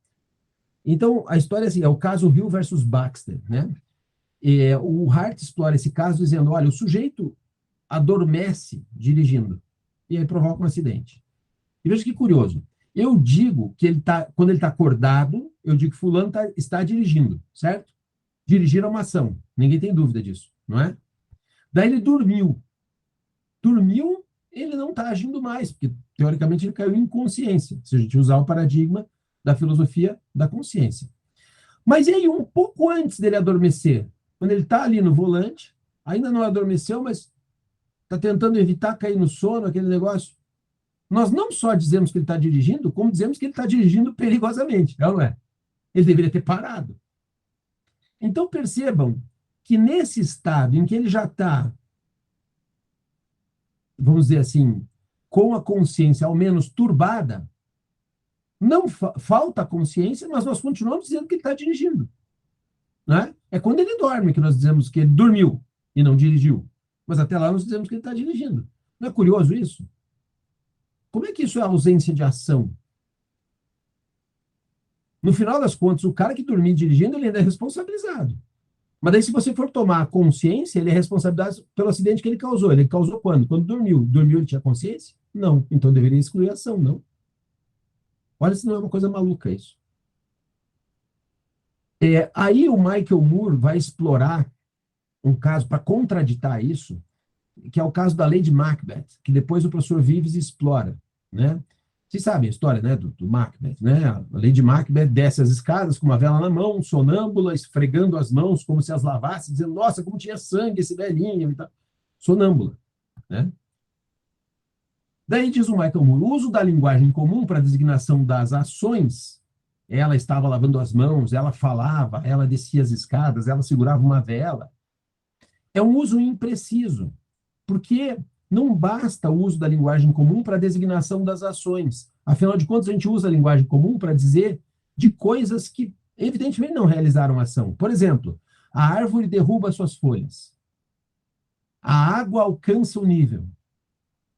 Então, a história é assim, é o caso Hill versus Baxter, o Hart explora esse caso dizendo, olha, o sujeito adormece dirigindo, e aí provoca um acidente. E veja que curioso, eu digo que quando ele está acordado, eu digo que fulano está dirigindo, certo? Dirigir é uma ação, ninguém tem dúvida disso, não é? Daí ele dormiu. Dormiu ele não está agindo mais, porque, teoricamente, ele caiu em inconsciência, se a gente usar o paradigma da filosofia da consciência. Mas e aí, um pouco antes dele adormecer, quando ele está ali no volante, ainda não adormeceu, mas está tentando evitar cair no sono, aquele negócio, nós não só dizemos que ele está dirigindo, como dizemos que ele está dirigindo perigosamente, não é? Ele deveria ter parado. Então, percebam que nesse estado em que ele já está, vamos dizer assim, com a consciência ao menos turbada, não falta consciência, mas nós continuamos dizendo que ele está dirigindo. Né? É quando ele dorme que nós dizemos que ele dormiu e não dirigiu. Mas até lá nós dizemos que ele está dirigindo. Não é curioso isso? Como é que isso é ausência de ação? No final das contas, o cara que dormir dirigindo, ele ainda é responsabilizado. Mas daí, se você for tomar consciência, ele é responsabilizado pelo acidente que ele causou. Ele causou quando? Quando dormiu. Dormiu, ele tinha consciência? Não. Então deveria excluir a ação, não. Olha se não é uma coisa maluca isso. Aí o Michael Moore vai explorar um caso para contraditar isso, que é o caso da lei de Macbeth, que depois o professor Vives explora, né? Vocês sabem a história, né, do Macbeth, né? A lei de Macbeth desce as escadas com uma vela na mão, sonâmbula, esfregando as mãos como se as lavasse, dizendo, nossa, como tinha sangue esse velhinho e tal. Sonâmbula, né? Daí diz o Michael Moore, o uso da linguagem comum para a designação das ações, ela estava lavando as mãos, ela falava, ela descia as escadas, ela segurava uma vela, é um uso impreciso, porque não basta o uso da linguagem comum para a designação das ações. Afinal de contas, a gente usa a linguagem comum para dizer de coisas que, evidentemente, não realizaram ação. Por exemplo, a árvore derruba suas folhas. A água alcança o nível.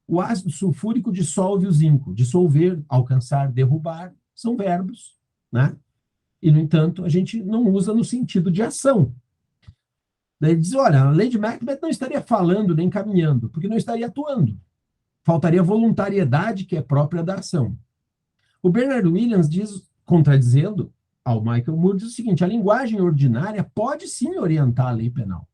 O ácido sulfúrico dissolve o zinco. Dissolver, alcançar, derrubar, são verbos, né? E, no entanto, a gente não usa no sentido de ação. Daí ele diz, olha, a lei de Macbeth não estaria falando nem caminhando, porque não estaria atuando. Faltaria voluntariedade, que é própria da ação. O Bernard Williams diz, contradizendo ao Michael Moore, diz o seguinte, a linguagem ordinária pode sim orientar a lei penal.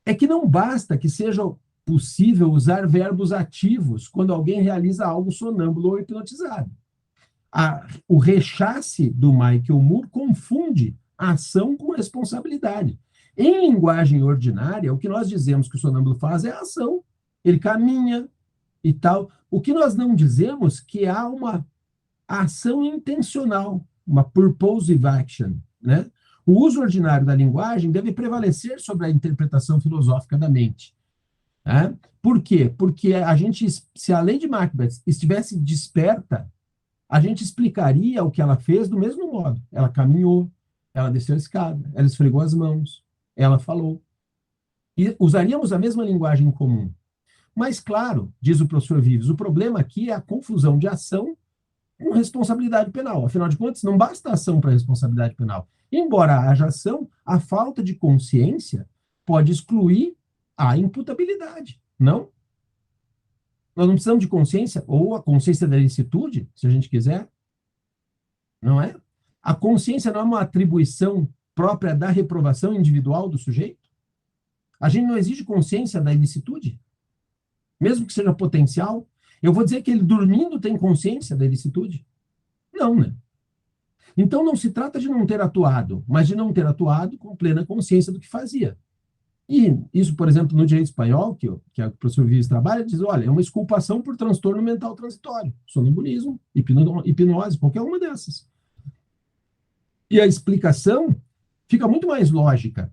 É que não basta que seja possível usar verbos ativos quando alguém realiza algo sonâmbulo ou hipnotizado. O rechace do Michael Moore confunde ação com responsabilidade. Em linguagem ordinária, o que nós dizemos que o sonâmbulo faz é a ação. Ele caminha e tal. O que nós não dizemos que há uma ação intencional, uma purposive action, né? O uso ordinário da linguagem deve prevalecer sobre a interpretação filosófica da mente. Né? Por quê? Porque se a lei de Macbeth estivesse desperta, a gente explicaria o que ela fez do mesmo modo. Ela caminhou, ela desceu a escada, ela esfregou as mãos, ela falou. E usaríamos a mesma linguagem comum. Mas, claro, diz o professor Vives, o problema aqui é a confusão de ação com responsabilidade penal. Afinal de contas, não basta ação para responsabilidade penal. Embora haja ação, a falta de consciência pode excluir a imputabilidade, não? Nós não precisamos de consciência, ou a consciência da ilicitude, se a gente quiser, não é? A consciência não é uma atribuição própria da reprovação individual do sujeito? A gente não exige consciência da ilicitude? Mesmo que seja potencial? Eu vou dizer que ele dormindo tem consciência da ilicitude? Não, né? Então não se trata de não ter atuado, mas de não ter atuado com plena consciência do que fazia. E isso, por exemplo, no direito espanhol, que o professor Vives trabalha, diz, olha, é uma exculpação por transtorno mental transitório, sonambulismo, hipnose, qualquer uma dessas. E a explicação fica muito mais lógica.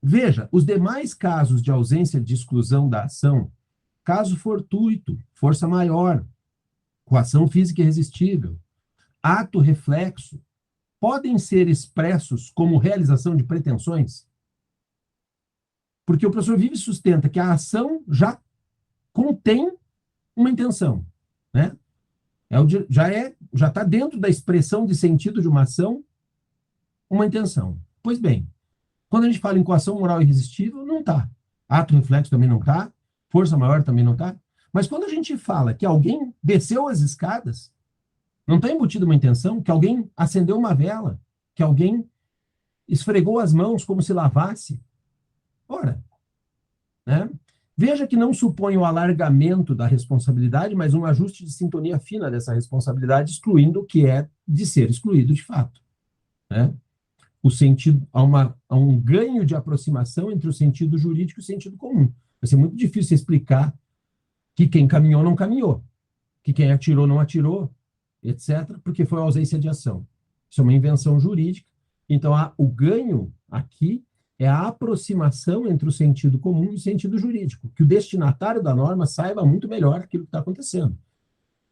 Veja, os demais casos de ausência de exclusão da ação, caso fortuito, força maior, coação física irresistível, ato reflexo, podem ser expressos como realização de pretensões? Porque o professor Vives sustenta que a ação já contém uma intenção, né? Já está dentro da expressão de sentido de uma ação uma intenção. Pois bem, quando a gente fala em coação moral irresistível, não está. Ato reflexo também não está. Força maior também não está. Mas quando a gente fala que alguém desceu as escadas, não está embutida uma intenção, que alguém acendeu uma vela, que alguém esfregou as mãos como se lavasse. Ora, né? Veja que não supõe o alargamento da responsabilidade, mas um ajuste de sintonia fina dessa responsabilidade, excluindo o que é de ser excluído de fato, né? O sentido, há um ganho de aproximação entre o sentido jurídico e o sentido comum. Vai ser muito difícil explicar que quem caminhou não caminhou, que quem atirou não atirou, etc., porque foi ausência de ação. Isso é uma invenção jurídica. Então, o ganho aqui é a aproximação entre o sentido comum e o sentido jurídico, que o destinatário da norma saiba muito melhor aquilo que está acontecendo.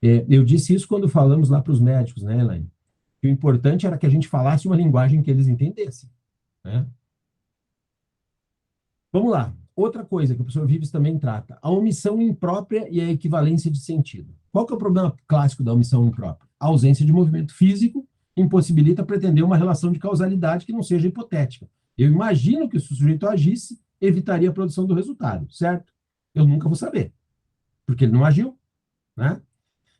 Eu disse isso quando falamos lá para os médicos, né, Elaine? Que o importante era que a gente falasse uma linguagem que eles entendessem, né? Vamos lá. Outra coisa que o professor Vives também trata, a omissão imprópria e a equivalência de sentido. Qual que é o problema clássico da omissão imprópria? A ausência de movimento físico impossibilita pretender uma relação de causalidade que não seja hipotética. Eu imagino que se o sujeito agisse, evitaria a produção do resultado, certo? Eu nunca vou saber, porque ele não agiu, né?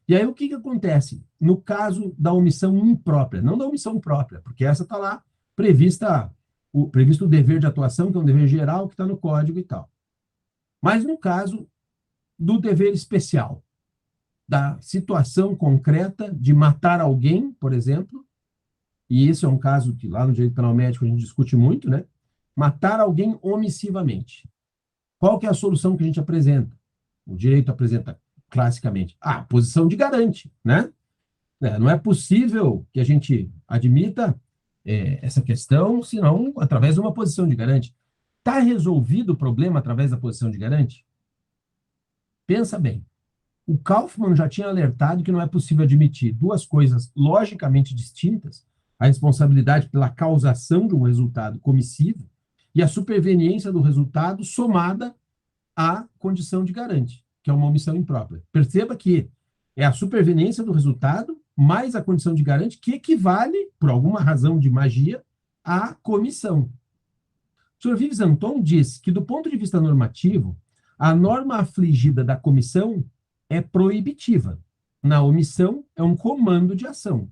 E aí o que acontece? No caso da omissão imprópria, não da omissão própria, porque essa está lá previsto o dever de atuação, que é um dever geral que está no código e tal. Mas no caso do dever especial, da situação concreta de matar alguém, por exemplo, e esse é um caso que lá no direito penal médico a gente discute muito, né? Matar alguém omissivamente. Qual que é a solução que a gente apresenta? O direito apresenta classicamente a posição de garante, né? Não é possível que a gente admita essa questão, senão através de uma posição de garante. Está resolvido o problema através da posição de garante? Pensa bem. O Kaufmann já tinha alertado que não é possível admitir duas coisas logicamente distintas, a responsabilidade pela causação de um resultado comissivo e a superveniência do resultado somada à condição de garante, que é uma omissão imprópria. Perceba que é a superveniência do resultado mais a condição de garante que equivale, por alguma razão de magia, à comissão. O senhor Vives Anton diz que, do ponto de vista normativo, a norma afligida da comissão é proibitiva. Na omissão, é um comando de ação.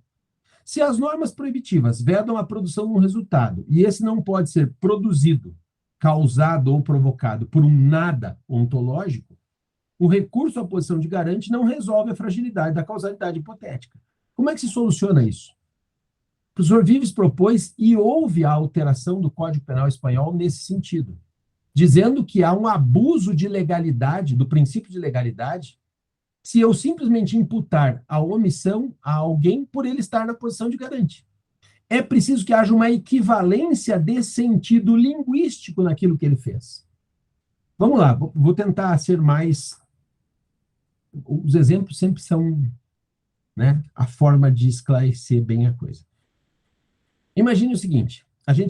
Se as normas proibitivas vedam a produção de um resultado, e esse não pode ser produzido, causado ou provocado por um nada ontológico, o recurso à posição de garante não resolve a fragilidade da causalidade hipotética. Como é que se soluciona isso? O professor Vives propôs e houve a alteração do Código Penal espanhol nesse sentido, dizendo que há um abuso de legalidade, do princípio de legalidade, se eu simplesmente imputar a omissão a alguém por ele estar na posição de garante. É preciso que haja uma equivalência de sentido linguístico naquilo que ele fez. Vamos lá, vou tentar ser mais... Os exemplos sempre são, né, a forma de esclarecer bem a coisa. Imagine o seguinte,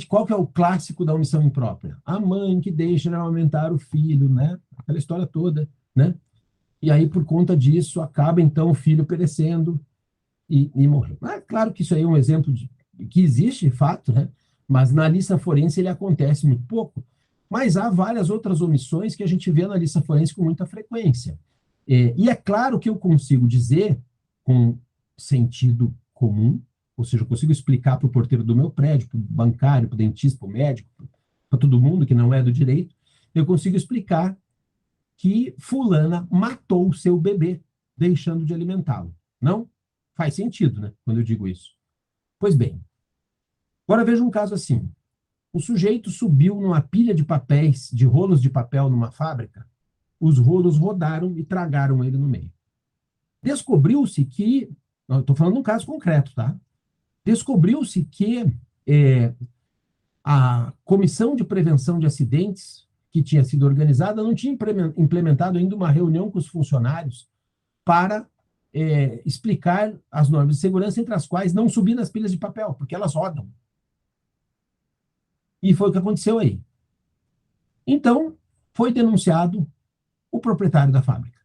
qual que é o clássico da omissão imprópria? A mãe que deixa de amamentar o filho, né? Aquela história toda, né? E aí, por conta disso, acaba, então, o filho perecendo e morreu. Claro que isso aí é um exemplo que existe, de fato, né? Mas na lista forense ele acontece muito pouco. Mas há várias outras omissões que a gente vê na lista forense com muita frequência. E é claro que eu consigo dizer, com sentido comum, ou seja, eu consigo explicar para o porteiro do meu prédio, para o bancário, para o dentista, para o médico, para todo mundo que não é do direito, eu consigo explicar que fulana matou o seu bebê, deixando de alimentá-lo. Não? Faz sentido, né, quando eu digo isso. Pois bem, agora veja um caso assim. O sujeito subiu numa pilha de papéis, de rolos de papel numa fábrica, os rolos rodaram e tragaram ele no meio. Descobriu-se que, estou falando de um caso concreto, tá? Descobriu-se que a Comissão de Prevenção de Acidentes, que tinha sido organizada, não tinha implementado ainda uma reunião com os funcionários para explicar as normas de segurança, entre as quais não subir nas pilhas de papel, porque elas rodam. E foi o que aconteceu aí. Então, foi denunciado o proprietário da fábrica.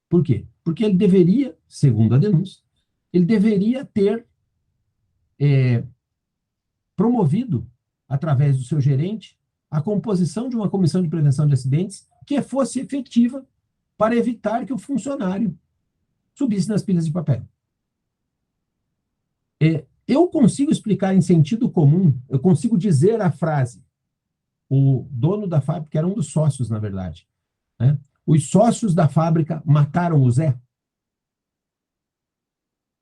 Por quê? Porque ele deveria, segundo a denúncia, ele deveria ter promovido, através do seu gerente, a composição de uma comissão de prevenção de acidentes que fosse efetiva para evitar que o funcionário subisse nas pilhas de papel. Eu consigo explicar em sentido comum, eu consigo dizer a frase: o dono da fábrica era um dos sócios, na verdade, né? Os sócios da fábrica mataram o Zé.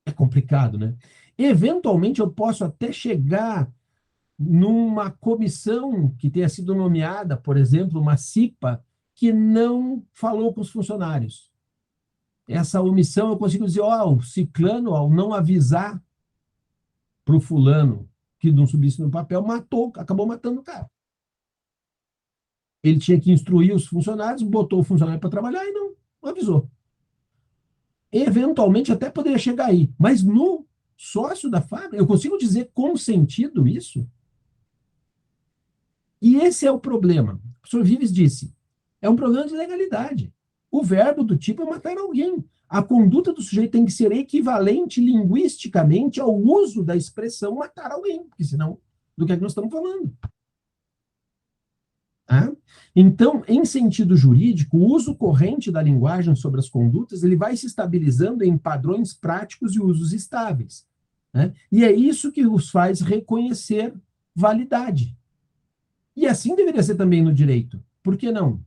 É complicado, né? Eventualmente, eu posso até chegar numa comissão que tenha sido nomeada, por exemplo, uma CIPA, que não falou com os funcionários. Essa omissão, eu consigo dizer, ó, o ciclano, ao não avisar para o fulano que não subisse no papel, matou, acabou matando o cara. Ele tinha que instruir os funcionários, botou o funcionário para trabalhar e não avisou. Eventualmente até poderia chegar aí, mas no sócio da fábrica, eu consigo dizer com sentido isso? E esse é o problema. O professor Vives disse, é um problema de legalidade. O verbo do tipo é matar alguém. A conduta do sujeito tem que ser equivalente linguisticamente ao uso da expressão matar alguém, porque senão, do que é que nós estamos falando? Tá? Então, em sentido jurídico, o uso corrente da linguagem sobre as condutas ele vai se estabilizando em padrões práticos e usos estáveis. Né? E é isso que os faz reconhecer validade. E assim deveria ser também no direito. Por que não?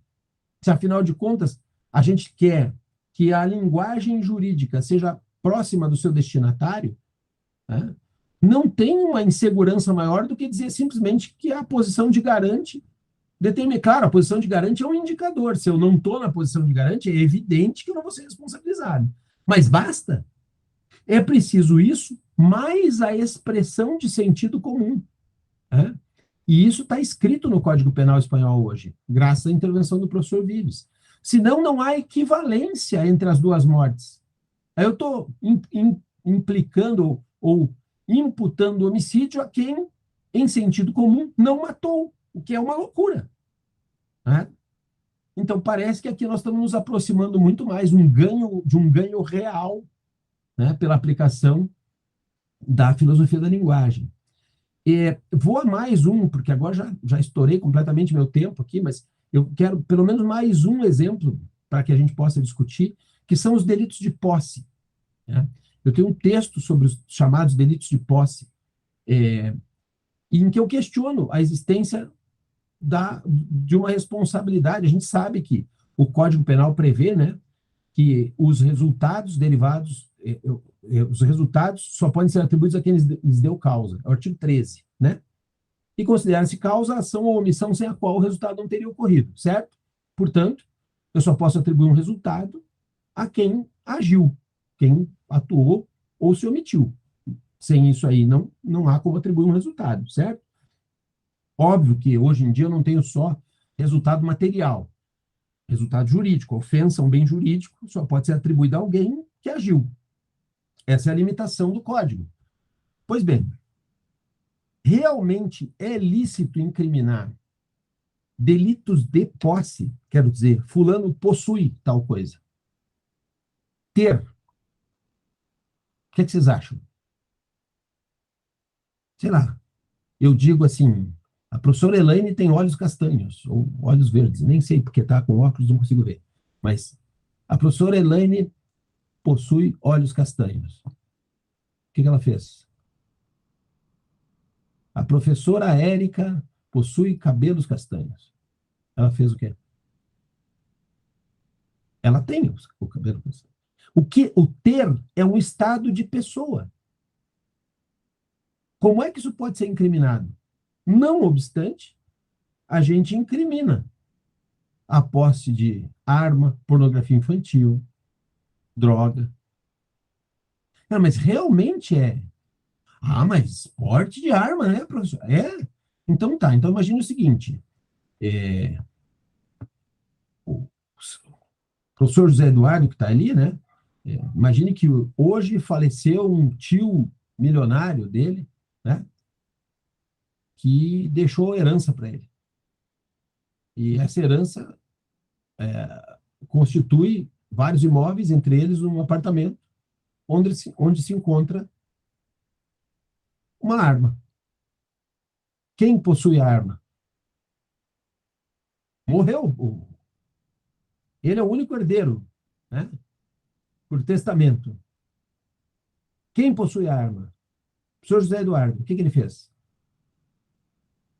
Se, afinal de contas, a gente quer que a linguagem jurídica seja próxima do seu destinatário, né? Não tem uma insegurança maior do que dizer simplesmente que a posição de garante determina. Claro, a posição de garante é um indicador. Se eu não estou na posição de garante, é evidente que eu não vou ser responsabilizado. Mas basta. É preciso isso, mais a expressão de sentido comum. Né? E isso está escrito no Código Penal espanhol hoje, graças à intervenção do professor Vives. Senão, não há equivalência entre as duas mortes. Aí eu estou implicando ou imputando homicídio a quem, em sentido comum, não matou, o que é uma loucura. Né? Então, parece que aqui nós estamos nos aproximando muito mais de um ganho real, né, pela aplicação da filosofia da linguagem. Vou a mais um, porque agora já estourei completamente meu tempo aqui, mas eu quero pelo menos mais um exemplo para que a gente possa discutir, que são os delitos de posse. Né? Eu tenho um texto sobre os chamados delitos de posse, em que eu questiono a existência de uma responsabilidade. A gente sabe que o Código Penal prevê, né, que os resultados derivados, os resultados só podem ser atribuídos a quem lhes deu causa. É o artigo 13, né? E considera-se causa a ação ou omissão sem a qual o resultado não teria ocorrido, certo? Portanto, eu só posso atribuir um resultado a quem agiu, quem atuou ou se omitiu. Sem isso aí, não há como atribuir um resultado, certo? Óbvio que hoje em dia eu não tenho só resultado material, resultado jurídico. A ofensa, um bem jurídico, só pode ser atribuído a alguém que agiu. Essa é a limitação do código. Pois bem, realmente é lícito incriminar delitos de posse, quero dizer, fulano possui tal coisa. Ter. O que vocês acham? Sei lá, eu digo assim, a professora Elaine tem olhos castanhos, ou olhos verdes, nem sei porque está com óculos, não consigo ver. Mas a professora Elaine possui olhos castanhos. O que ela fez? A professora Érica possui cabelos castanhos. Ela fez o quê? Ela tem o cabelo castanho. O ter é um estado de pessoa. Como é que isso pode ser incriminado? Não obstante, a gente incrimina a posse de arma, pornografia infantil, droga. Não, mas realmente é. Ah, mas porte de arma, né, professor? É. Então tá. Então imagine o seguinte: o professor José Eduardo, que está ali, né? Imagine que hoje faleceu um tio milionário dele, né? Que deixou herança para ele. E essa herança constitui vários imóveis, entre eles um apartamento, onde se encontra uma arma. Quem possui a arma? Morreu. Ele é o único herdeiro, né? Por testamento. Quem possui a arma? O senhor José Eduardo. O que ele fez?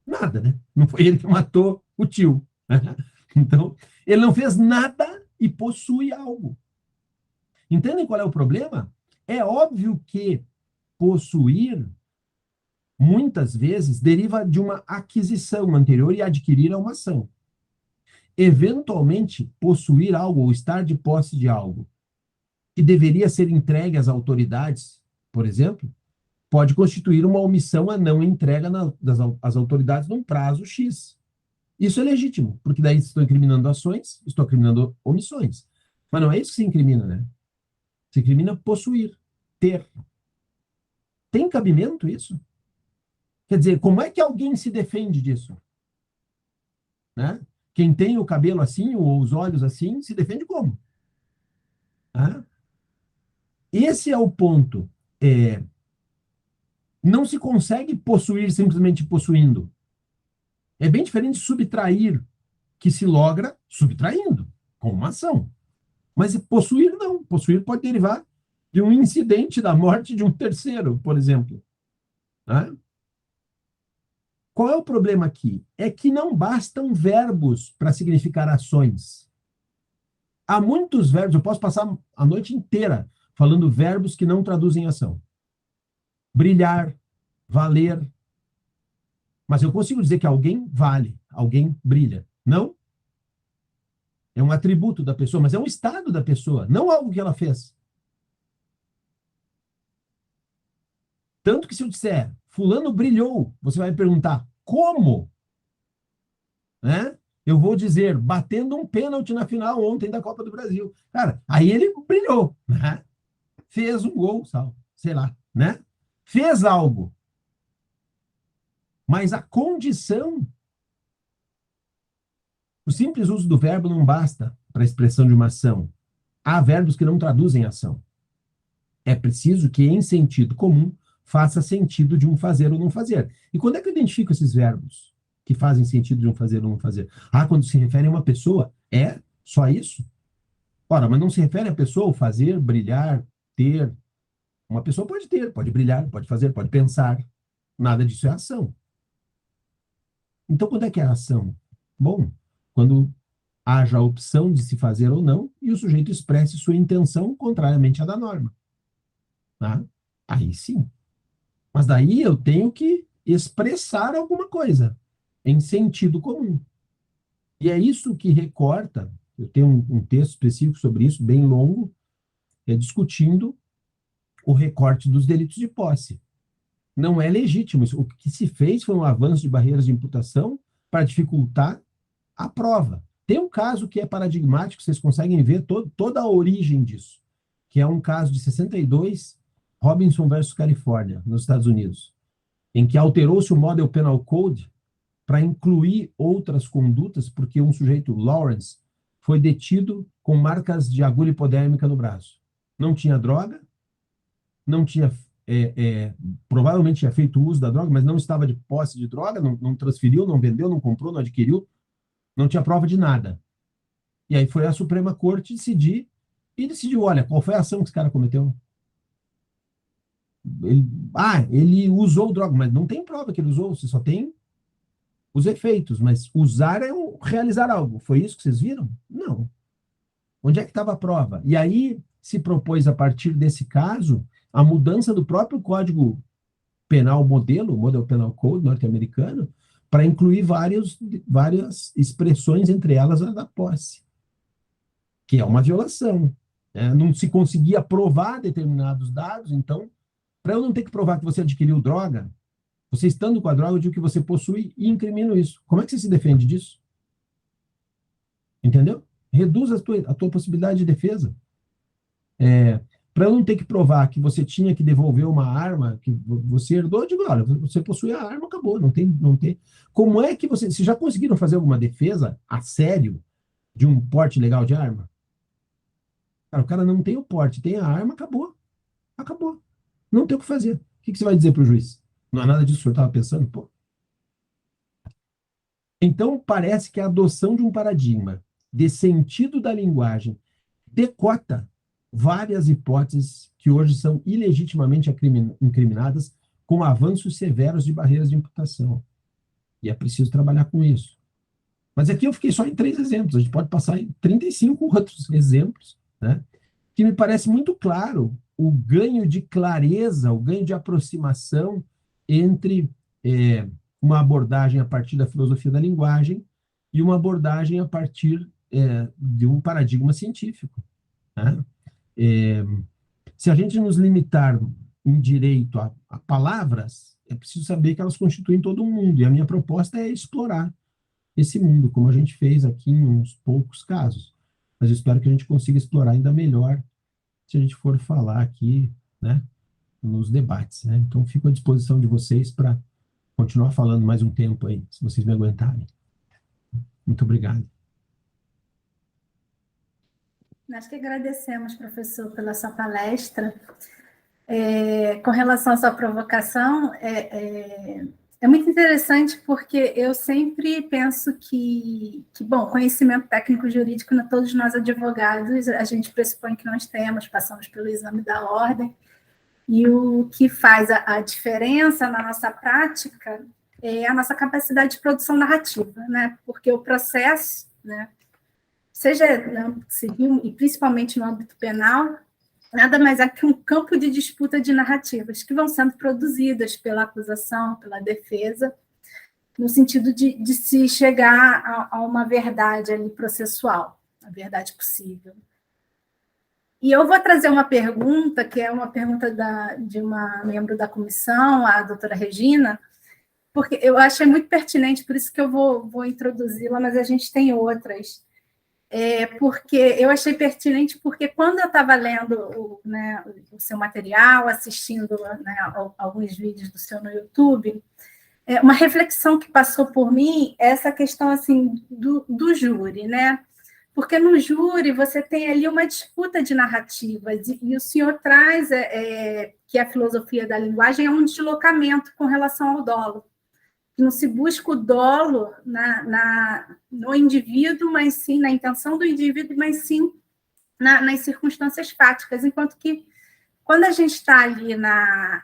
Nada, né? Não foi ele que matou o tio. Então, ele não fez nada e possui algo. Entendem qual é o problema? É óbvio que possuir, muitas vezes, deriva de uma aquisição anterior e adquirir é uma ação. Eventualmente, possuir algo ou estar de posse de algo que deveria ser entregue às autoridades, por exemplo, pode constituir uma omissão a não entrega às autoridades num prazo X. Isso é legítimo, porque daí estou incriminando ações, estou incriminando omissões. Mas não é isso que se incrimina, né? Se incrimina possuir, ter. Tem cabimento isso? Quer dizer, como é que alguém se defende disso? Né? Quem tem o cabelo assim ou os olhos assim, se defende como? Né? Esse é o ponto. Não se consegue possuir simplesmente possuindo. É bem diferente de subtrair, que se logra subtraindo, com uma ação. Mas possuir não. Possuir pode derivar de um incidente da morte de um terceiro, por exemplo. Né? Qual é o problema aqui? É que não bastam verbos para significar ações. Há muitos verbos, eu posso passar a noite inteira falando verbos que não traduzem ação. Brilhar, valer. Mas eu consigo dizer que alguém vale, alguém brilha. Não? É um atributo da pessoa, mas é um estado da pessoa, não algo que ela fez. Tanto que se eu disser, fulano brilhou, você vai me perguntar, como? Né? Eu vou dizer, batendo um pênalti na final ontem da Copa do Brasil. Cara, aí ele brilhou, né? Fez um gol, sei lá, né? Fez algo. Mas a condição, o simples uso do verbo não basta para a expressão de uma ação. Há verbos que não traduzem ação. É preciso que, em sentido comum, faça sentido de um fazer ou não fazer. E quando é que eu identifico esses verbos que fazem sentido de um fazer ou não fazer? Ah, quando se refere a uma pessoa, é só isso? Ora, mas não se refere a pessoa, o fazer, brilhar, ter. Uma pessoa pode ter, pode brilhar, pode fazer, pode pensar. Nada disso é ação. Então, quando é que é a ação? Bom, quando haja a opção de se fazer ou não e o sujeito expresse sua intenção contrariamente à da norma. Tá? Aí sim. Mas daí eu tenho que expressar alguma coisa em sentido comum. E é isso que recorta, eu tenho um texto específico sobre isso, bem longo, discutindo o recorte dos delitos de posse. Não é legítimo. O que se fez foi um avanço de barreiras de imputação para dificultar a prova. Tem um caso que é paradigmático, vocês conseguem ver toda a origem disso, que é um caso de 62, Robinson versus Califórnia, nos Estados Unidos, em que alterou-se o Model Penal Code para incluir outras condutas, porque um sujeito, Lawrence, foi detido com marcas de agulha hipodérmica no braço. Não tinha droga, não tinha, provavelmente tinha feito uso da droga, mas não estava de posse de droga, não transferiu, não vendeu, não comprou, não adquiriu, não tinha prova de nada. E aí foi a Suprema Corte decidir, e decidiu, olha, qual foi a ação que esse cara cometeu? Ele usou droga, mas não tem prova que ele usou, você só tem os efeitos, mas usar é realizar algo. Foi isso que vocês viram? Não. Onde é que estava a prova? E aí se propôs, a partir desse caso, a mudança do próprio Código Penal Model Penal Code norte-americano, para incluir várias expressões, entre elas a da posse, que é uma violação. Né? Não se conseguia provar determinados dados, então, para eu não ter que provar que você adquiriu droga, você estando com a droga, eu digo que você possui e incrimino isso. Como é que você se defende disso? Entendeu? Reduz a tua possibilidade de defesa. Para eu não ter que provar que você tinha que devolver uma arma que você herdou, eu digo, olha, você possui a arma, acabou, não tem. Como é que vocês já conseguiram fazer alguma defesa a sério de um porte legal de arma? Cara, o cara não tem o porte, tem a arma, acabou. Acabou. Não tem o que fazer. O que você vai dizer para o juiz? Não é nada disso que o senhor estava pensando? Pô. Então, parece que a adoção de um paradigma de sentido da linguagem decota várias hipóteses que hoje são ilegitimamente incriminadas com avanços severos de barreiras de imputação. E é preciso trabalhar com isso. Mas aqui eu fiquei só em 3 exemplos, a gente pode passar em 35 outros exemplos, né? Que me parece muito claro o ganho de clareza, o ganho de aproximação entre uma abordagem a partir da filosofia da linguagem e uma abordagem a partir de um paradigma científico, né? É, Se a gente nos limitar em direito a palavras, é preciso saber que elas constituem todo um mundo, e a minha proposta é explorar esse mundo, como a gente fez aqui em uns poucos casos. Mas eu espero que a gente consiga explorar ainda melhor se a gente for falar aqui, né, nos debates, né? Então, fico à disposição de vocês para continuar falando mais um tempo aí, se vocês me aguentarem. Muito obrigado. Nós que agradecemos, professor, pela sua palestra. Com relação à sua provocação, é muito interessante porque eu sempre penso bom, conhecimento técnico jurídico, todos nós advogados, a gente pressupõe que nós temos, passamos pelo exame da ordem, e o que faz a diferença na nossa prática é a nossa capacidade de produção narrativa, né? Porque o processo, né, seja no âmbito civil e principalmente no âmbito penal, nada mais é que um campo de disputa de narrativas que vão sendo produzidas pela acusação, pela defesa, no sentido de se chegar a uma verdade ali processual, a verdade possível. E eu vou trazer uma pergunta, que é uma pergunta de uma membro da comissão, a doutora Regina, porque eu achei muito pertinente, por isso que eu vou introduzi-la, mas a gente tem outras. Porque eu achei pertinente, porque quando eu estava lendo o seu material, assistindo, né, alguns vídeos do seu no YouTube, uma reflexão que passou por mim é essa questão assim, do júri, né? Porque no júri você tem ali uma disputa de narrativas, e o senhor traz que a filosofia da linguagem é um deslocamento com relação ao dolo. Não se busca o dolo no indivíduo, mas sim na intenção do indivíduo, mas sim nas circunstâncias fáticas. Enquanto que, quando a gente está ali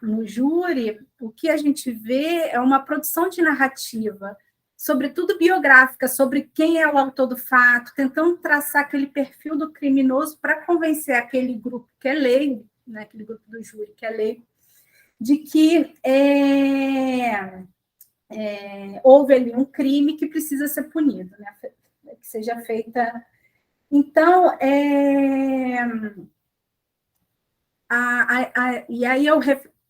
no júri, o que a gente vê é uma produção de narrativa, sobretudo biográfica, sobre quem é o autor do fato, tentando traçar aquele perfil do criminoso para convencer aquele grupo que é leigo, né, aquele grupo do júri que é leigo, de que houve ali um crime que precisa ser punido, né? Que seja feita. Então, e aí eu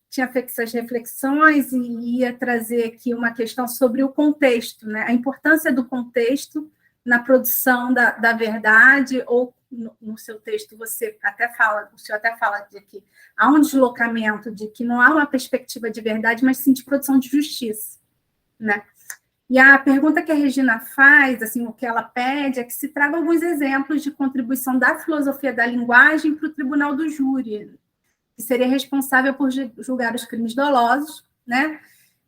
tinha feito essas reflexões e ia trazer aqui uma questão sobre o contexto, né? A importância do contexto na produção da verdade, ou no seu texto o senhor até fala de que há um deslocamento, de que não há uma perspectiva de verdade, mas sim de produção de justiça, né? E a pergunta que a Regina faz, assim, o que ela pede é que se traga alguns exemplos de contribuição da filosofia da linguagem para o tribunal do júri, que seria responsável por julgar os crimes dolosos, né?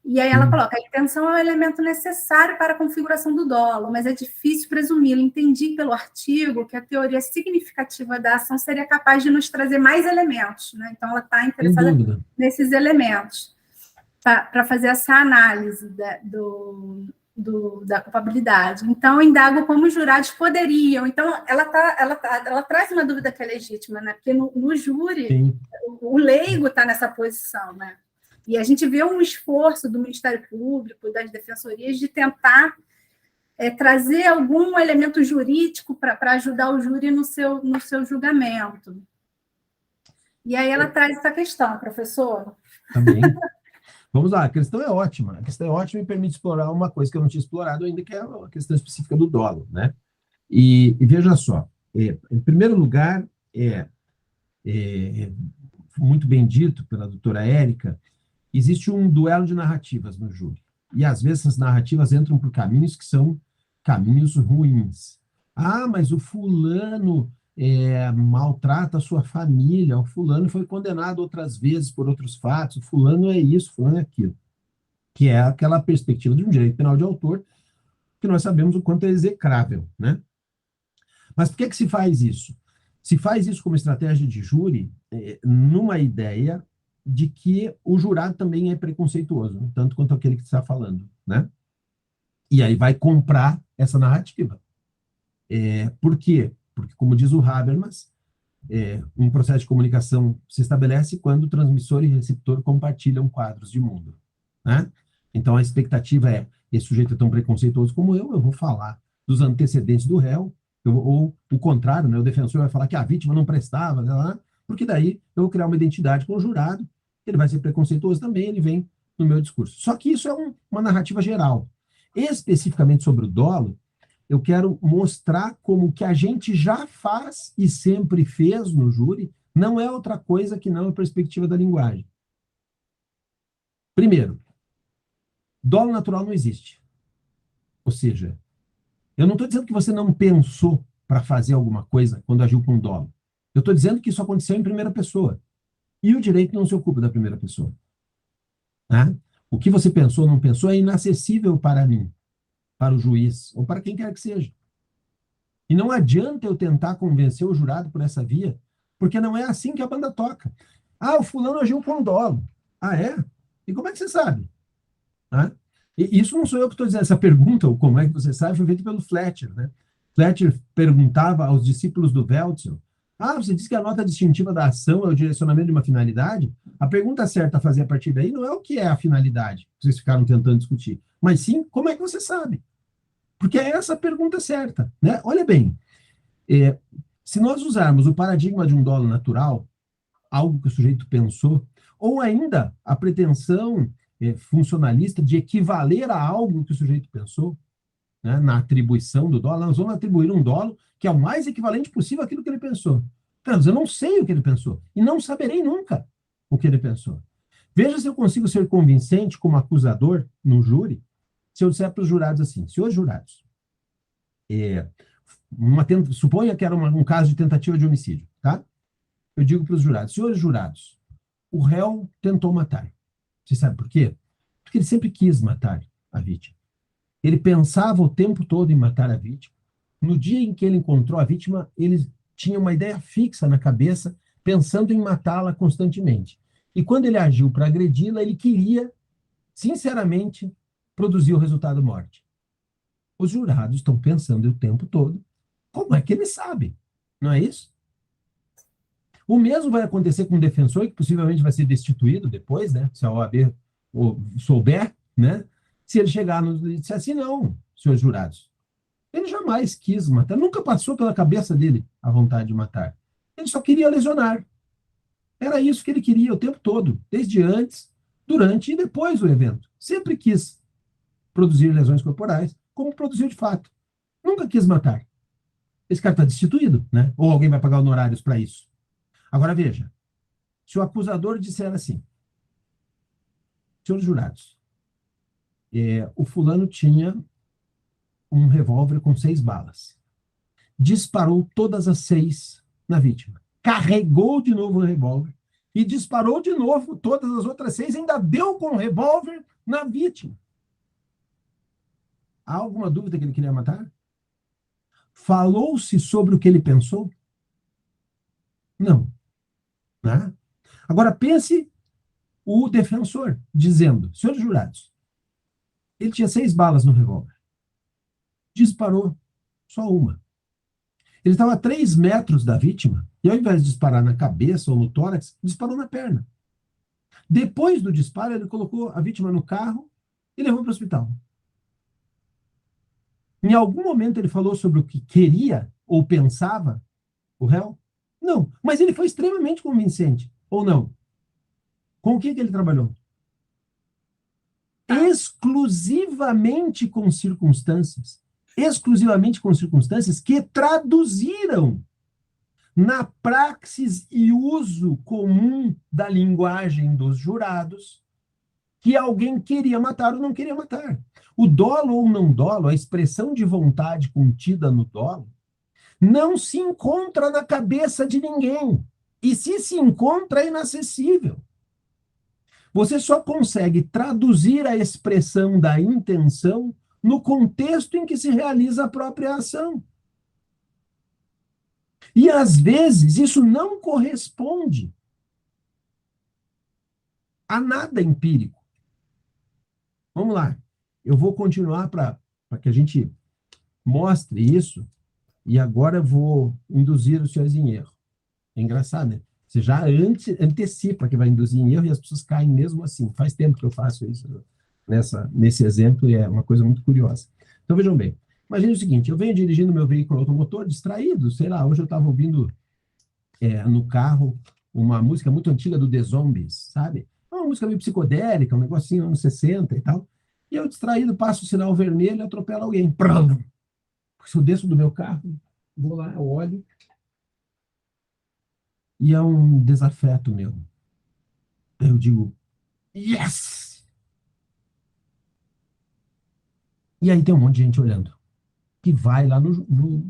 E aí ela coloca, a intenção é um elemento necessário para a configuração do dolo, mas é difícil presumi-lo. Entendi pelo artigo que a teoria significativa da ação seria capaz de nos trazer mais elementos, né? Então ela está interessada nesses elementos, para fazer essa análise da culpabilidade. Então, indago como os jurados poderiam. Então, ela traz uma dúvida que é legítima, né? Porque no júri, o leigo está nessa posição, né? E a gente vê um esforço do Ministério Público, das defensorias, de tentar trazer algum elemento jurídico para ajudar o júri no seu julgamento. E aí ela traz essa questão, professor. Também. Vamos lá, a questão é ótima. A questão é ótima e permite explorar uma coisa que eu não tinha explorado ainda, que é a questão específica do dolo, né? E veja só, em primeiro lugar, muito bem dito pela doutora Érica, existe um duelo de narrativas no júri. E, às vezes, essas narrativas entram por caminhos que são caminhos ruins. Ah, mas o fulano maltrata a sua família, o fulano foi condenado outras vezes por outros fatos, o fulano é isso, o fulano é aquilo. Que é aquela perspectiva de um direito penal de autor, que nós sabemos o quanto é execrável, né? Mas por que se faz isso? Se faz isso como estratégia de júri, numa ideia de que o jurado também é preconceituoso, tanto quanto aquele que está falando, né? E aí vai comprar essa narrativa. Por quê? Porque, como diz o Habermas, um processo de comunicação se estabelece quando o transmissor e receptor compartilham quadros de mundo, né? Então, a expectativa é, esse sujeito é tão preconceituoso como eu vou falar dos antecedentes do réu, ou o contrário, né? O defensor vai falar que a vítima não prestava, né? Porque daí eu vou criar uma identidade com o jurado, ele vai ser preconceituoso também, ele vem no meu discurso. Só que isso é uma narrativa geral. Especificamente sobre o dolo, eu quero mostrar como o que a gente já faz e sempre fez no júri não é outra coisa que não a perspectiva da linguagem. Primeiro, dolo natural não existe. Ou seja, eu não estou dizendo que você não pensou para fazer alguma coisa quando agiu com dolo. Eu estou dizendo que isso aconteceu em primeira pessoa. E o direito não se ocupa da primeira pessoa. Né? O que você pensou ou não pensou é inacessível para mim, para o juiz, ou para quem quer que seja. E não adianta eu tentar convencer o jurado por essa via, porque não é assim que a banda toca. Ah, o fulano agiu com dolo. Ah, é? E como é que você sabe? Né? E isso não sou eu que estou dizendo. Essa pergunta, ou como é que você sabe, foi feita pelo Fletcher. Né? Fletcher perguntava aos discípulos do Weltzel, você disse que a nota distintiva da ação é o direcionamento de uma finalidade? A pergunta certa a fazer a partir daí não é o que é a finalidade, que vocês ficaram tentando discutir, mas sim como é que você sabe. Porque é essa a pergunta certa. Né? Olha bem, se nós usarmos o paradigma de um dolo natural, algo que o sujeito pensou, ou ainda a pretensão funcionalista de equivaler a algo que o sujeito pensou, né, na atribuição do dolo, nós vamos atribuir um dolo que é o mais equivalente possível àquilo que ele pensou. Mas eu não sei o que ele pensou, e não saberei nunca o que ele pensou. Veja se eu consigo ser convincente como acusador no júri, se eu disser para os jurados assim, senhores jurados, suponha que era um caso de tentativa de homicídio, tá? Eu digo para os jurados, senhores jurados, o réu tentou matar. Você sabe por quê? Porque ele sempre quis matar a vítima. Ele pensava o tempo todo em matar a vítima. No dia em que ele encontrou a vítima, ele tinha uma ideia fixa na cabeça, pensando em matá-la constantemente. E quando ele agiu para agredi-la, ele queria, sinceramente, produzir o resultado morte. Os jurados estão pensando o tempo todo, como é que ele sabe? Não é isso? O mesmo vai acontecer com o defensor, que possivelmente vai ser destituído depois, né? Se a OAB souber, né? Se ele chegar e disser assim, não, senhores jurados, ele jamais quis matar, nunca passou pela cabeça dele a vontade de matar. Ele só queria lesionar. Era isso que ele queria o tempo todo, desde antes, durante e depois do evento. Sempre quis produzir lesões corporais, como produziu de fato. Nunca quis matar. Esse cara está destituído, né? Ou alguém vai pagar honorários para isso. Agora veja, se o acusador disser assim, senhores jurados, o fulano tinha um revólver com 6 balas. Disparou todas as 6 na vítima. Carregou de novo o revólver e disparou de novo todas as outras 6, ainda deu com o revólver na vítima. Há alguma dúvida que ele queria matar? Falou-se sobre o que ele pensou? Não. Né? Agora pense o defensor dizendo, senhores jurados, ele tinha 6 balas no revólver. Disparou só uma. Ele estava a 3 metros da vítima e ao invés de disparar na cabeça ou no tórax, disparou na perna. Depois do disparo, ele colocou a vítima no carro e levou para o hospital. Em algum momento ele falou sobre o que queria ou pensava o réu? Não. Mas ele foi extremamente convincente. Ou não? Com o que ele trabalhou? Exclusivamente com circunstâncias. Exclusivamente com circunstâncias que traduziram na praxis e uso comum da linguagem dos jurados que alguém queria matar ou não queria matar. O dolo ou não dolo, a expressão de vontade contida no dolo, não se encontra na cabeça de ninguém. E se encontra, é inacessível. Você só consegue traduzir a expressão da intenção no contexto em que se realiza a própria ação. E, às vezes, isso não corresponde a nada empírico. Vamos lá. Eu vou continuar para para que a gente mostre isso, e agora eu vou induzir os senhores em erro. É engraçado, né? Você já antecipa que vai induzir em erro e as pessoas caem mesmo assim. Faz tempo que eu faço isso nesse exemplo e é uma coisa muito curiosa. Então, vejam bem. Imagine o seguinte, eu venho dirigindo meu veículo automotor distraído, sei lá, hoje eu estava ouvindo no carro uma música muito antiga do The Zombies, sabe? Uma música meio psicodélica, um negocinho anos 60 e tal. E eu distraído, passo o sinal vermelho e atropelo alguém. Pronto. Se eu desço do meu carro, vou lá, eu olho, e é um desafeto meu. Eu digo, yes! E aí tem um monte de gente olhando, que vai lá no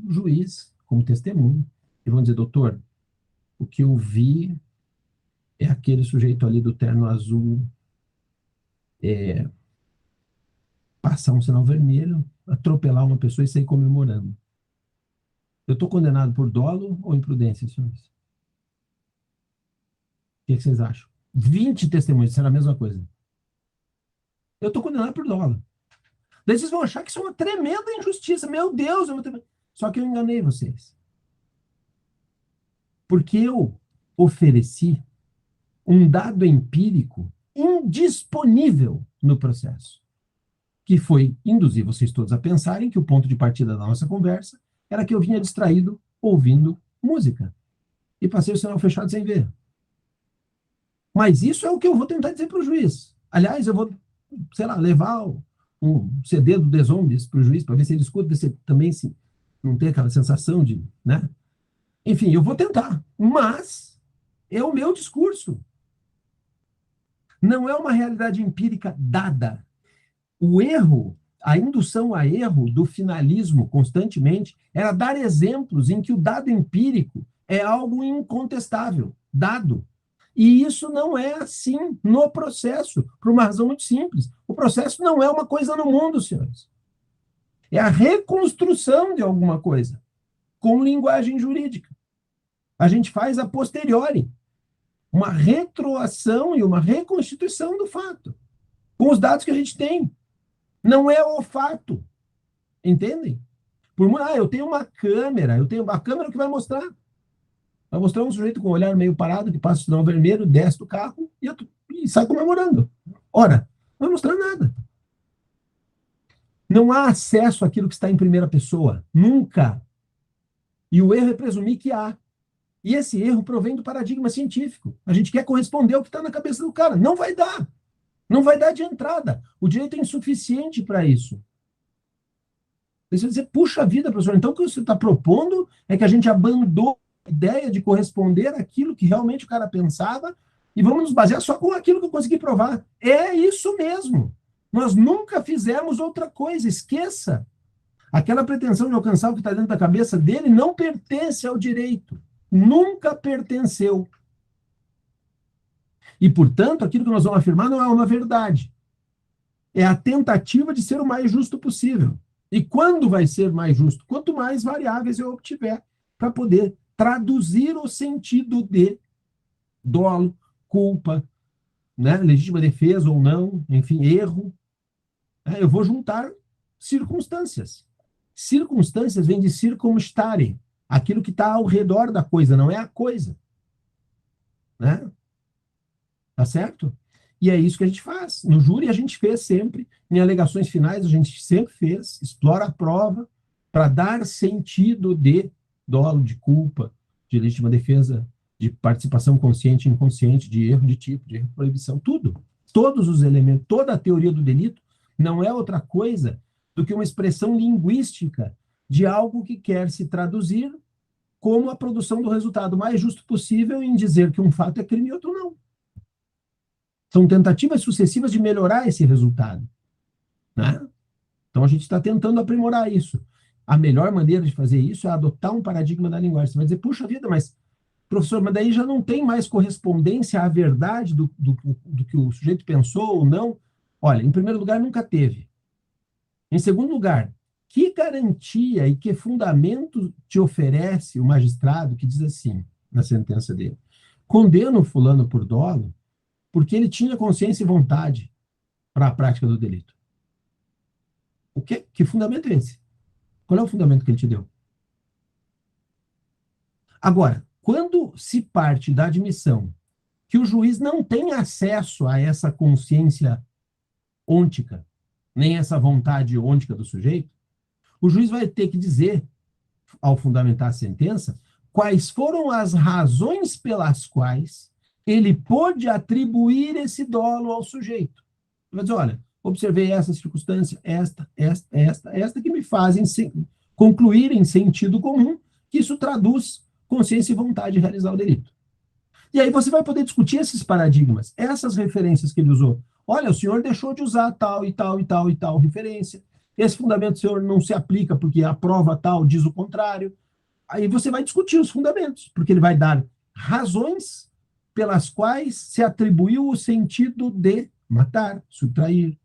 juiz, como testemunho, e vão dizer, doutor, o que eu vi é aquele sujeito ali do terno azul passar um sinal vermelho, atropelar uma pessoa e sair comemorando. Eu estou condenado por dolo ou imprudência, senhores? O que vocês acham? 20 testemunhos, será a mesma coisa. Eu estou condenado por dolo. Daí vocês vão achar que isso é uma tremenda injustiça. Meu Deus, só que eu enganei vocês. Porque eu ofereci um dado empírico indisponível no processo, que foi induzir vocês todos a pensarem que o ponto de partida da nossa conversa era que eu vinha distraído ouvindo música. E passei o sinal fechado sem ver. Mas isso é o que eu vou tentar dizer para o juiz. Aliás, eu vou, sei lá, levar um CD do The Zombies para o juiz, para ver se ele escuta, ver se também não tem aquela sensação de, né? Enfim, eu vou tentar. Mas é o meu discurso. Não é uma realidade empírica dada. O erro, a indução a erro do finalismo constantemente era dar exemplos em que o dado empírico é algo incontestável, dado. E isso não é assim no processo, por uma razão muito simples. O processo não é uma coisa no mundo, senhores. É a reconstrução de alguma coisa, com linguagem jurídica. A gente faz a posteriori uma retroação e uma reconstituição do fato, com os dados que a gente tem. Não é o fato. Entendem? Eu tenho uma câmera, eu tenho a câmera que vai mostrar. Vai mostrar um sujeito com o olhar meio parado, que passa o sinal vermelho, desce do carro e sai comemorando. Ora, não vai mostrar nada. Não há acesso àquilo que está em primeira pessoa. Nunca. E o erro é presumir que há. E esse erro provém do paradigma científico. A gente quer corresponder ao que está na cabeça do cara. Não vai dar. Não vai dar de entrada. O direito é insuficiente para isso. Você vai dizer, puxa vida, professor, então o que você está propondo é que a gente abandone a ideia de corresponder àquilo que realmente o cara pensava e vamos nos basear só com aquilo que eu consegui provar. É isso mesmo. Nós nunca fizemos outra coisa, esqueça. Aquela pretensão de alcançar o que está dentro da cabeça dele não pertence ao direito. Nunca pertenceu. E, portanto, aquilo que nós vamos afirmar não é uma verdade. É a tentativa de ser o mais justo possível. E quando vai ser mais justo? Quanto mais variáveis eu obtiver para poder traduzir o sentido de dolo, culpa, né, legítima defesa ou não, enfim, erro. Eu vou juntar circunstâncias. Circunstâncias vem de circumstare, aquilo que está ao redor da coisa, não é a coisa. Né? Tá certo? E é isso que a gente faz. No júri a gente fez sempre, em alegações finais a gente sempre fez, explora a prova para dar sentido de dolo, de culpa, de legítima defesa, de participação consciente e inconsciente, de erro de tipo, de erro de proibição, tudo. Todos os elementos, toda a teoria do delito não é outra coisa do que uma expressão linguística de algo que quer se traduzir como a produção do resultado mais justo possível em dizer que um fato é crime e outro não. São tentativas sucessivas de melhorar esse resultado. Né? Então, a gente está tentando aprimorar isso. A melhor maneira de fazer isso é adotar um paradigma da linguagem. Você vai dizer, puxa vida, mas, professor, mas daí já não tem mais correspondência à verdade do que o sujeito pensou ou não? Olha, em primeiro lugar, nunca teve. Em segundo lugar, que garantia e que fundamento te oferece o magistrado que diz assim, na sentença dele? Condena o fulano por dolo porque ele tinha consciência e vontade para a prática do delito. O quê? Que fundamento é esse? Qual é o fundamento que ele te deu? Agora, quando se parte da admissão que o juiz não tem acesso a essa consciência ôntica, nem essa vontade ôntica do sujeito, o juiz vai ter que dizer, ao fundamentar a sentença, quais foram as razões pelas quais ele pôde atribuir esse dolo ao sujeito. Ele vai dizer, olha, observei essa circunstância, esta, que me fazem concluir em sentido comum que isso traduz consciência e vontade de realizar o delito. E aí você vai poder discutir esses paradigmas, essas referências que ele usou. Olha, o senhor deixou de usar tal e tal e tal e tal referência. Esse fundamento, senhor, não se aplica porque a prova tal diz o contrário. Aí você vai discutir os fundamentos, porque ele vai dar razões pelas quais se atribuiu o sentido de matar, subtrair,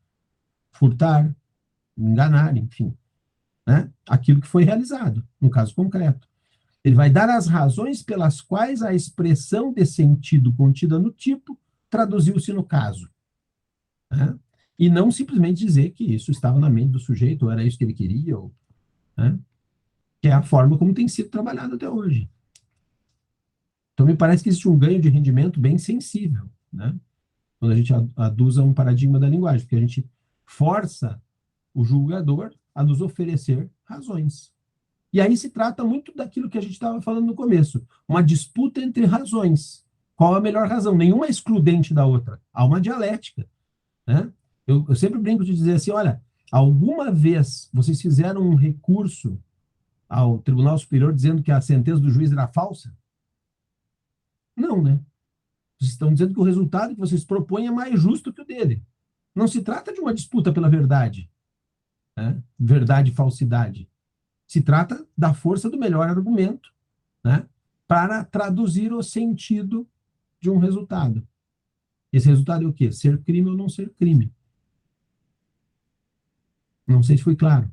furtar, enganar, enfim, né? Aquilo que foi realizado, no caso concreto. Ele vai dar as razões pelas quais a expressão de sentido contida no tipo traduziu-se no caso. Né? E não simplesmente dizer que isso estava na mente do sujeito, ou era isso que ele queria, ou, né? Que é a forma como tem sido trabalhado até hoje. Então, me parece que existe um ganho de rendimento bem sensível, né? Quando a gente aduz a um paradigma da linguagem, porque a gente força o julgador a nos oferecer razões. E aí se trata muito daquilo que a gente estava falando no começo, uma disputa entre razões. Qual a melhor razão? Nenhuma é excludente da outra. Há uma dialética, né? Eu sempre brinco de dizer assim, olha, alguma vez vocês fizeram um recurso ao Tribunal Superior dizendo que a sentença do juiz era falsa? Não, né? Vocês estão dizendo que o resultado que vocês propõem é mais justo que o dele. Não se trata de uma disputa pela verdade, né? Verdade e falsidade. Se trata da força do melhor argumento, né? Para traduzir o sentido de um resultado. Esse resultado é o quê? Ser crime ou não ser crime. Não sei se foi claro.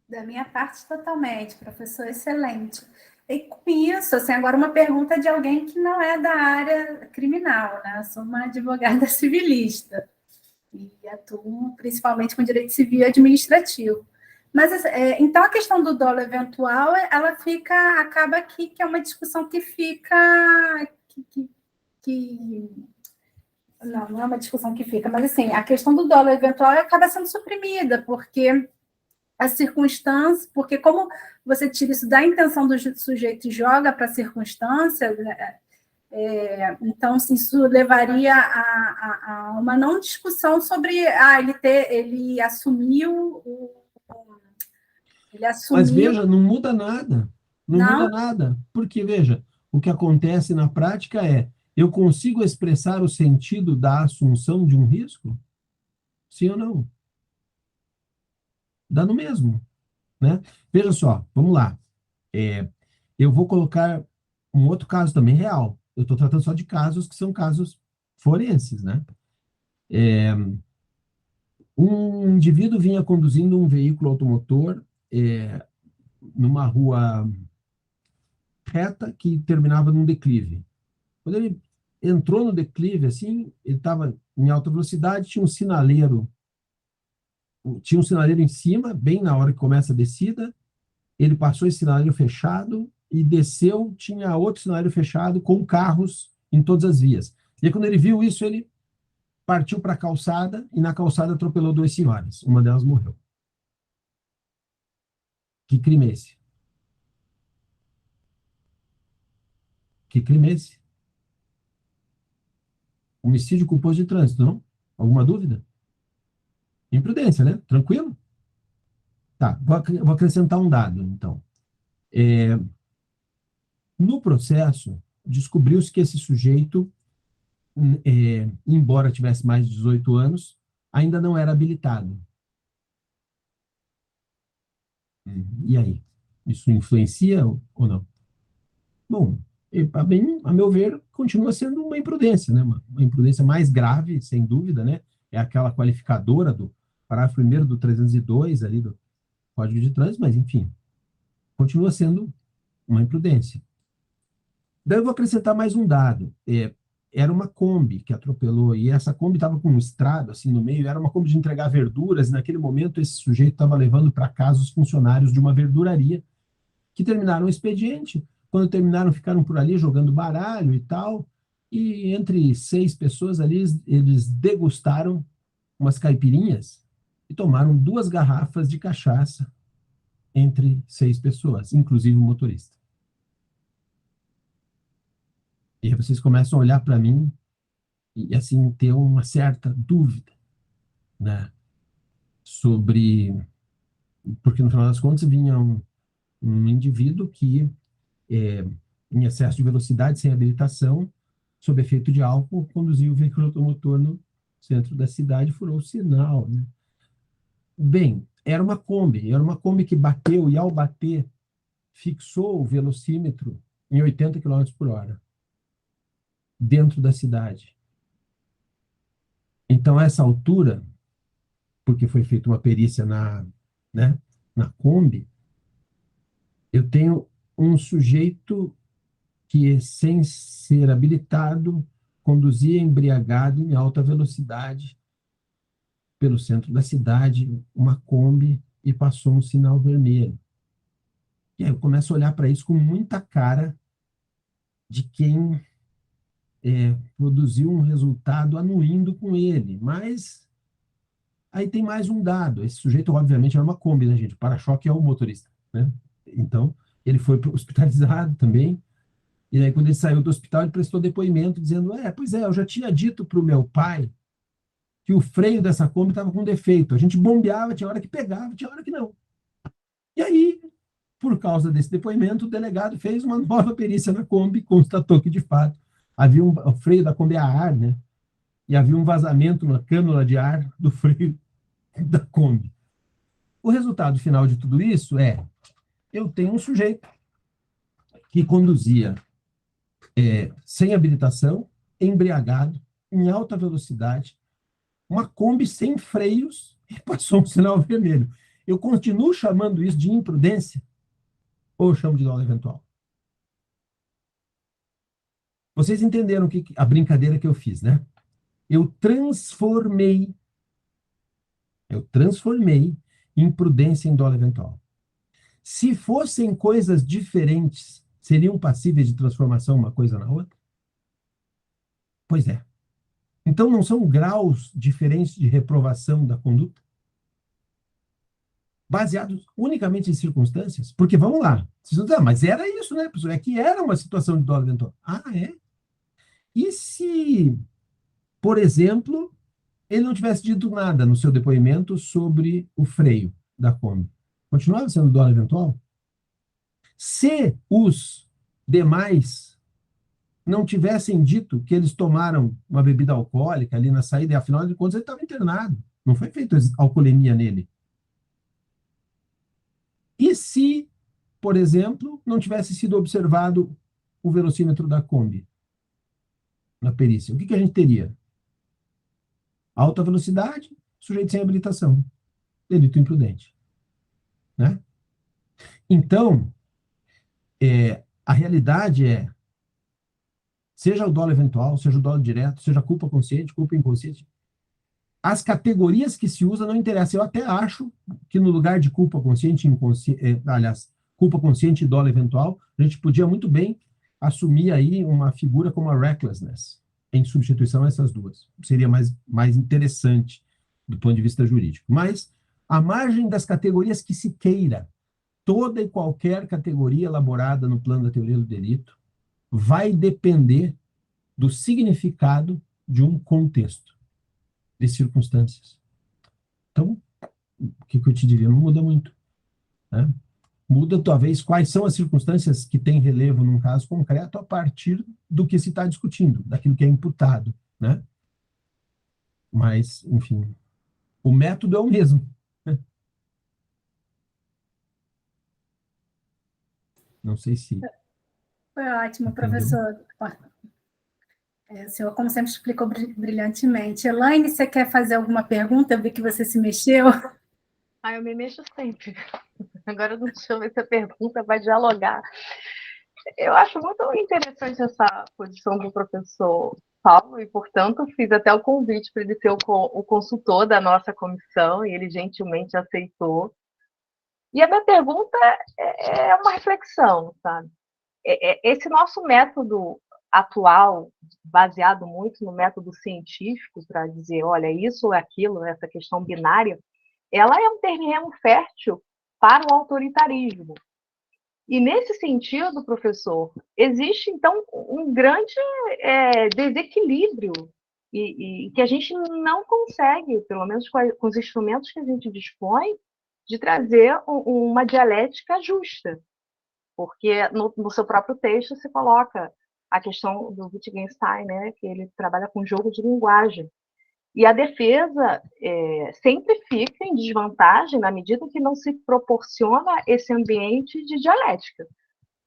Da minha parte, totalmente, professor, excelente. E com isso, assim, agora uma pergunta de alguém que não é da área criminal, né? Eu sou uma advogada civilista e atuo principalmente com direito civil e administrativo. Mas, então, a questão do dolo eventual, ela acaba aqui, que é uma discussão que fica... Não é uma discussão que fica, mas, assim, a questão do dolo eventual acaba sendo suprimida, porque a circunstância, porque como você tira isso da intenção do sujeito e joga para a circunstância, então isso levaria a uma não discussão sobre ele assumiu Mas veja, não muda nada. Não Não? muda nada. Porque, veja, o que acontece na prática é, eu consigo expressar o sentido da assunção de um risco? Sim ou não? Dá no mesmo, né? Veja só, vamos lá. Eu vou colocar um outro caso também real. Eu estou tratando só de casos que são casos forenses, né? Um indivíduo vinha conduzindo um veículo automotor numa rua reta que terminava num declive. Quando ele entrou no declive, assim, ele estava em alta velocidade, tinha um sinaleiro em cima, bem na hora que começa a descida. Ele passou esse sinaleiro fechado e desceu, tinha outro sinaleiro fechado com carros em todas as vias. E aí, quando ele viu isso, ele partiu para a calçada e na calçada atropelou 2 senhoras. Uma delas morreu. Que crime é esse? Que crime é esse? Homicídio culposo de trânsito, não? Alguma dúvida? Imprudência, né? Tranquilo? Tá, vou acrescentar um dado, então. No processo, descobriu-se que esse sujeito, embora tivesse mais de 18 anos, ainda não era habilitado. E aí? Isso influencia ou não? Bom, a meu ver, continua sendo uma imprudência, né? Uma imprudência mais grave, sem dúvida, né? É aquela qualificadora do parágrafo 1º do 302 ali do Código de Trânsito, mas, enfim, continua sendo uma imprudência. Daí eu vou acrescentar mais um dado. era uma Kombi que atropelou, e essa Kombi estava com um estrado assim no meio, era uma Kombi de entregar verduras, e naquele momento esse sujeito estava levando para casa os funcionários de uma verduraria, que terminaram o expediente. Quando terminaram, ficaram por ali jogando baralho e tal, e entre 6 pessoas ali, eles degustaram umas caipirinhas e tomaram 2 garrafas de cachaça entre 6 pessoas, inclusive o motorista. E aí vocês começam a olhar para mim e, assim, ter uma certa dúvida, né, sobre... Porque, no final das contas, vinha um indivíduo que, em excesso de velocidade, sem habilitação, sob efeito de álcool, conduziu o veículo automotor no centro da cidade e furou o sinal, né? Bem, era uma Kombi que bateu, e ao bater, fixou o velocímetro em 80 km por hora, dentro da cidade. Então, a essa altura, porque foi feita uma perícia né, na Kombi, eu tenho um sujeito que, sem ser habilitado, conduzia embriagado em alta velocidade pelo centro da cidade, uma Kombi, e passou um sinal vermelho. E aí eu começo a olhar para isso com muita cara de quem produziu um resultado anuindo com ele. Mas aí tem mais um dado. Esse sujeito, obviamente, era uma Kombi, né, gente? O para-choque é o motorista, né? Então, ele foi hospitalizado também. E aí, quando ele saiu do hospital, ele prestou depoimento dizendo: pois é, eu já tinha dito para o meu pai que o freio dessa Kombi estava com defeito. A gente bombeava, tinha hora que pegava, tinha hora que não. E aí, por causa desse depoimento, o delegado fez uma nova perícia na Kombi, constatou que, de fato, havia o freio da Kombi a ar, né? E havia um vazamento na cânula de ar do freio da Kombi. O resultado final de tudo isso eu tenho um sujeito que conduzia sem habilitação, embriagado, em alta velocidade, uma Kombi sem freios, e passou um sinal vermelho. Eu continuo chamando isso de imprudência ou eu chamo de dolo eventual? Vocês entenderam a brincadeira que eu fiz, né? Eu transformei imprudência em dolo eventual. Se fossem coisas diferentes, seriam passíveis de transformação uma coisa na outra? Pois é. Então, não são graus diferentes de reprovação da conduta? Baseados unicamente em circunstâncias? Porque, vamos lá, mas era isso, né, pessoal? É que era uma situação de dolo eventual. Ah, é? E se, por exemplo, ele não tivesse dito nada no seu depoimento sobre o freio da Kombi? Continuava sendo dolo eventual? Se os demais não tivessem dito que eles tomaram uma bebida alcoólica ali na saída, e afinal de contas ele estava internado, não foi feita alcoolemia nele. E se, por exemplo, não tivesse sido observado o velocímetro da Kombi na perícia, o que a gente teria? Alta velocidade, sujeito sem habilitação, delito imprudente, né? Então, a realidade seja o dolo eventual, seja o dolo direto, seja culpa consciente, culpa inconsciente, as categorias que se usa não interessam. Eu até acho que no lugar de culpa consciente e inconsciente, culpa consciente e dolo eventual, a gente podia muito bem assumir aí uma figura como a recklessness, em substituição a essas duas. Seria mais interessante do ponto de vista jurídico. Mas, à margem das categorias que se queira, toda e qualquer categoria elaborada no plano da teoria do delito vai depender do significado de um contexto, de circunstâncias. Então, o que eu te diria? Não muda muito, né? Muda, talvez, quais são as circunstâncias que têm relevo num caso concreto a partir do que se está discutindo, daquilo que é imputado, né? Mas, enfim, o método é o mesmo, né? Não sei se... Foi ótimo, entendeu? professor. O senhor, como sempre, explicou brilhantemente. Elaine, você quer fazer alguma pergunta? Eu vi que você se mexeu. Eu me mexo sempre. Agora deixa eu ver se a pergunta vai dialogar. Eu acho muito interessante essa posição do professor Paulo, e, portanto, fiz até o convite para ele ser o consultor da nossa comissão, e ele gentilmente aceitou. E a minha pergunta é uma reflexão, sabe? Esse nosso método atual, baseado muito no método científico, para dizer, olha, isso ou aquilo, essa questão binária, ela é um terreno fértil para o autoritarismo. E, nesse sentido, professor, existe, então, um grande desequilíbrio e que a gente não consegue, pelo menos com os instrumentos que a gente dispõe, de trazer uma dialética justa. Porque no seu próprio texto se coloca a questão do Wittgenstein, né, que ele trabalha com jogo de linguagem. E a defesa sempre fica em desvantagem na medida que não se proporciona esse ambiente de dialética.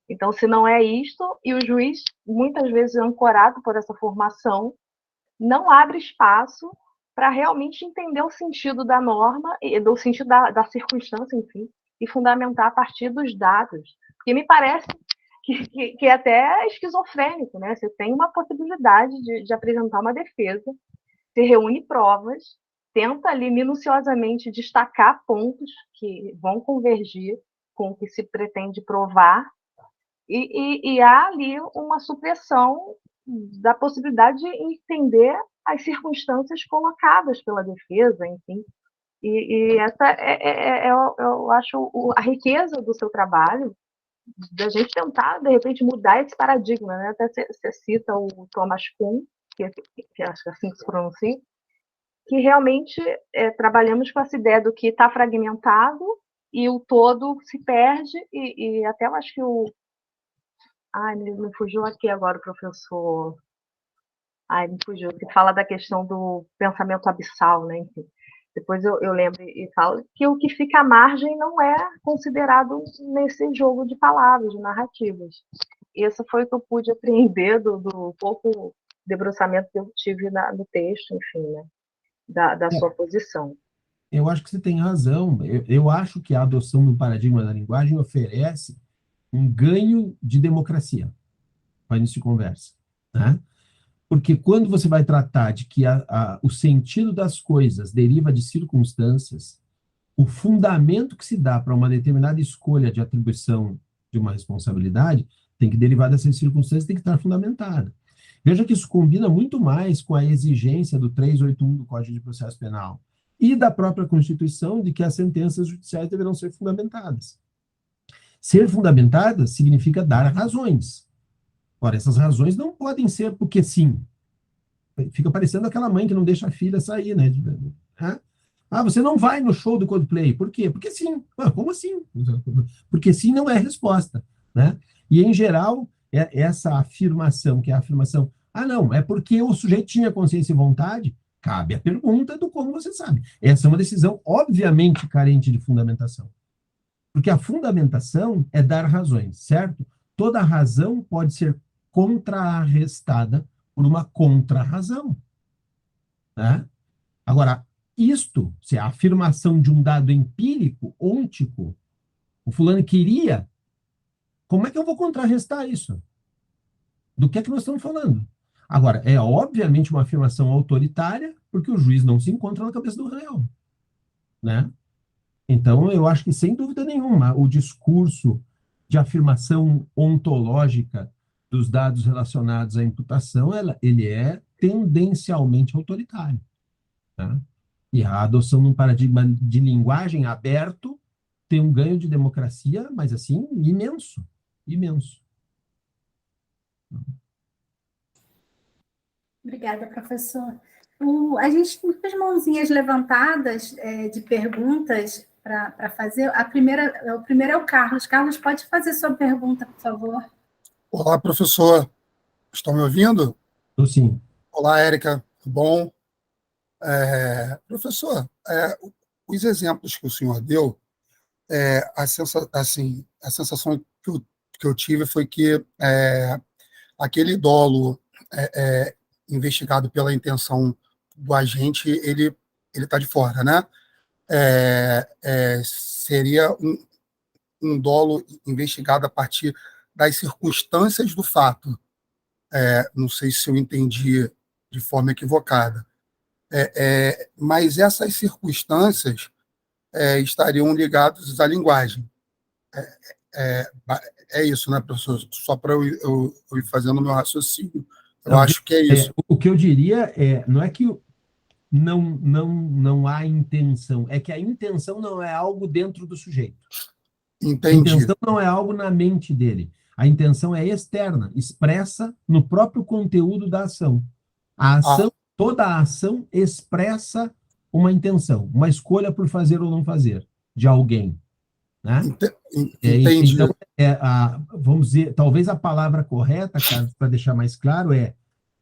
Então, se não é isto, e o juiz, muitas vezes ancorado por essa formação, não abre espaço para realmente entender o sentido da norma, do sentido da circunstância, enfim, e fundamentar a partir dos dados. Porque me parece que é até esquizofrênico, né? Você tem uma possibilidade de apresentar uma defesa, você reúne provas, tenta ali minuciosamente destacar pontos que vão convergir com o que se pretende provar, e há ali uma supressão da possibilidade de entender as circunstâncias colocadas pela defesa, enfim. E essa eu acho a riqueza do seu trabalho, da gente tentar, de repente, mudar esse paradigma, né? Até você cita o Thomas Kuhn, que acho que é assim que se pronuncia, que realmente trabalhamos com essa ideia do que está fragmentado e o todo se perde, e até eu acho que Ai, me fugiu aqui agora o professor. Ai, me fugiu, que fala da questão do pensamento abissal, né? Enfim, depois eu lembro e falo que o que fica à margem não é considerado nesse jogo de palavras, de narrativas. Isso foi o que eu pude apreender do pouco debruçamento que eu tive no texto, enfim, né? Da sua posição. Eu acho que você tem razão. Eu acho que a adoção do paradigma da linguagem oferece um ganho de democracia para início de conversa, né? Porque quando você vai tratar de que o sentido das coisas deriva de circunstâncias, o fundamento que se dá para uma determinada escolha de atribuição de uma responsabilidade tem que derivar dessas circunstâncias, tem que estar fundamentada. Veja que isso combina muito mais com a exigência do 381 do Código de Processo Penal e da própria Constituição de que as sentenças judiciais deverão ser fundamentadas. Ser fundamentadas significa dar razões. Ora, essas razões não podem ser porque sim. Fica parecendo aquela mãe que não deixa a filha sair, né? Ah, você não vai no show do Coldplay. Por quê? Porque sim. Ah, como assim? Porque sim não é resposta, né? E, em geral, essa afirmação, que é a afirmação, não, é porque o sujeito tinha consciência e vontade, cabe a pergunta do como você sabe. Essa é uma decisão, obviamente, carente de fundamentação. Porque a fundamentação é dar razões, certo? Toda razão pode ser contrarrestada por uma contra-razão, né? Agora, se é a afirmação de um dado empírico, ôntico, o fulano queria, como é que eu vou contrarrestar isso? Do que é que nós estamos falando? Agora, é obviamente uma afirmação autoritária, porque o juiz não se encontra na cabeça do réu, né? Então, eu acho que, sem dúvida nenhuma, o discurso de afirmação ontológica dos dados relacionados à imputação, ele é tendencialmente autoritário, tá? E a adoção de um paradigma de linguagem aberto tem um ganho de democracia, mas, assim, imenso, imenso. Obrigada, professor. A gente tem duas mãozinhas levantadas de perguntas para fazer. O primeiro é o Carlos. Carlos, pode fazer sua pergunta, por favor. Olá, professor. Estão me ouvindo? Então, sim. Olá, Érica. Tudo bom? Professor, os exemplos que o senhor deu, a sensação que eu tive foi que aquele dolo investigado pela intenção do agente, ele está de fora, né? Seria um dolo investigado a partir das circunstâncias do fato. Não sei se eu entendi de forma equivocada. Mas essas circunstâncias estariam ligadas à linguagem. É isso, né, professor? Só para eu ir fazendo o meu raciocínio. Eu acho que é isso. O que eu diria não é que não há intenção, é que a intenção não é algo dentro do sujeito. Entendi. A intenção não é algo na mente dele. A intenção é externa, expressa no próprio conteúdo da ação. A ação, toda a ação expressa uma intenção, uma escolha por fazer ou não fazer de alguém, né? Entendi. Então, vamos dizer, talvez a palavra correta, Carlos, para deixar mais claro,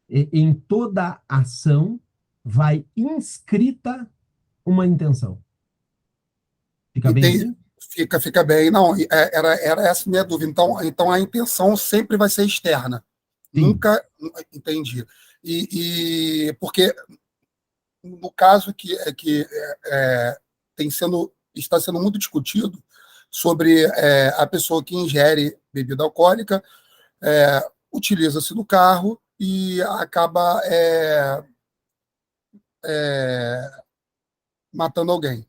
em toda ação vai inscrita uma intenção. Fica bem assim? Fica bem. Não, era essa minha dúvida. Então, a intenção sempre vai ser externa. Sim. Nunca... Entendi. Porque, no caso está sendo muito discutido sobre a pessoa que ingere bebida alcoólica, utiliza-se do carro e acaba matando alguém.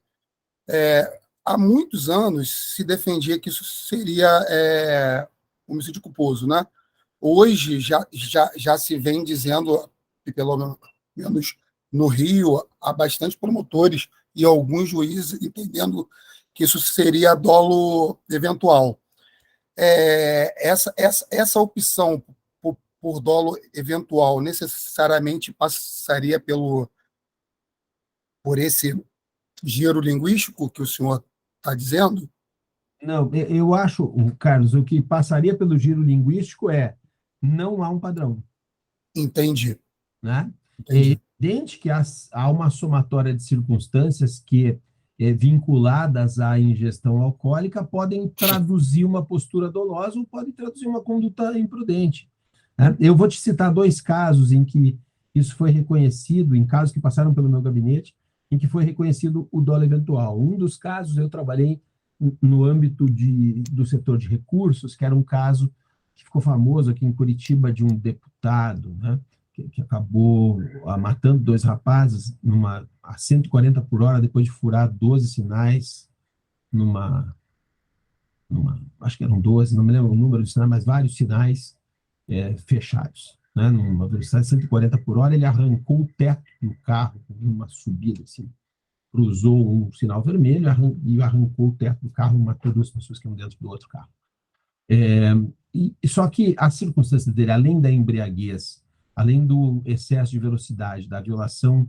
Há muitos anos se defendia que isso seria homicídio culposo, né? Hoje já se vem dizendo, pelo menos no Rio, há bastante promotores e alguns juízes entendendo que isso seria dolo eventual. Essa opção por dolo eventual necessariamente passaria por esse giro linguístico que o senhor está dizendo? Não, eu acho, Carlos, o que passaria pelo giro linguístico não há um padrão. Entendi. Né? Entendi. É evidente que há uma somatória de circunstâncias que, vinculadas à ingestão alcoólica, podem traduzir uma postura dolosa ou podem traduzir uma conduta imprudente. Né? Eu vou te citar 2 casos em que isso foi reconhecido, em casos que passaram pelo meu gabinete, em que foi reconhecido o dolo eventual. Um dos casos eu trabalhei no âmbito do setor de recursos, que era um caso que ficou famoso aqui em Curitiba, de um deputado, né, que acabou matando 2 rapazes a 140 por hora, depois de furar 12 sinais, acho que eram 12, não me lembro o número de sinais, mas vários sinais fechados. Né, numa velocidade de 140 por hora, ele arrancou o teto do carro, numa subida assim, cruzou um sinal vermelho e arrancou o teto do carro e matou 2 pessoas que iam dentro do outro carro. Só que as circunstâncias dele, além da embriaguez, além do excesso de velocidade, da violação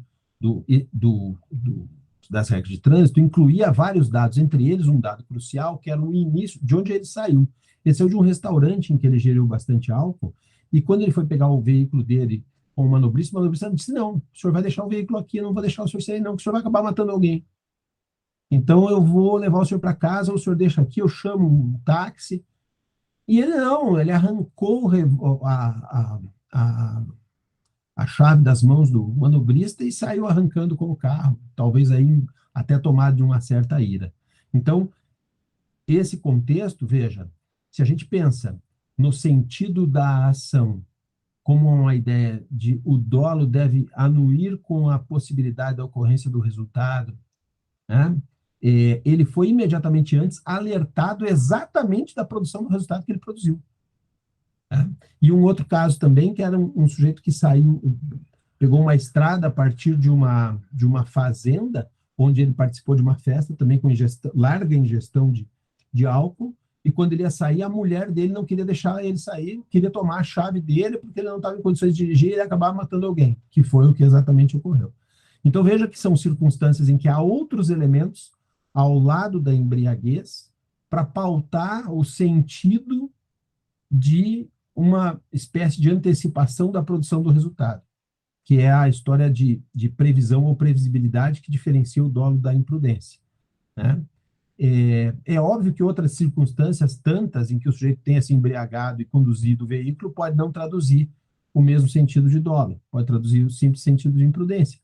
das regras de trânsito, incluía vários dados, entre eles um dado crucial, que era o início, de onde ele saiu. Ele saiu de um restaurante em que ele ingeriu bastante álcool, e quando ele foi pegar o veículo dele com o manobrista disse, não, o senhor vai deixar o veículo aqui, eu não vou deixar o senhor sair não, que o senhor vai acabar matando alguém. Então eu vou levar o senhor para casa, o senhor deixa aqui, eu chamo um táxi. E ele não, ele arrancou a chave das mãos do manobrista e saiu arrancando com o carro, talvez aí até tomado de uma certa ira. Então, esse contexto, veja, se a gente pensa no sentido da ação como uma ideia de o dolo deve anuir com a possibilidade da ocorrência do resultado, né? Ele foi imediatamente antes alertado exatamente da produção do resultado que ele produziu. Né? E um outro caso também, que era um sujeito que pegou uma estrada a partir de uma fazenda, onde ele participou de uma festa, também com larga ingestão de álcool, e quando ele ia sair, a mulher dele não queria deixar ele sair, queria tomar a chave dele, porque ele não estava em condições de dirigir e ele acabava matando alguém, que foi o que exatamente ocorreu. Então, veja que são circunstâncias em que há outros elementos ao lado da embriaguez para pautar o sentido de uma espécie de antecipação da produção do resultado, que é a história de previsão ou previsibilidade que diferencia o dolo da imprudência. Né? É óbvio que outras circunstâncias, tantas em que o sujeito tenha se embriagado e conduzido o veículo, pode não traduzir o mesmo sentido de dolo, pode traduzir o simples sentido de imprudência.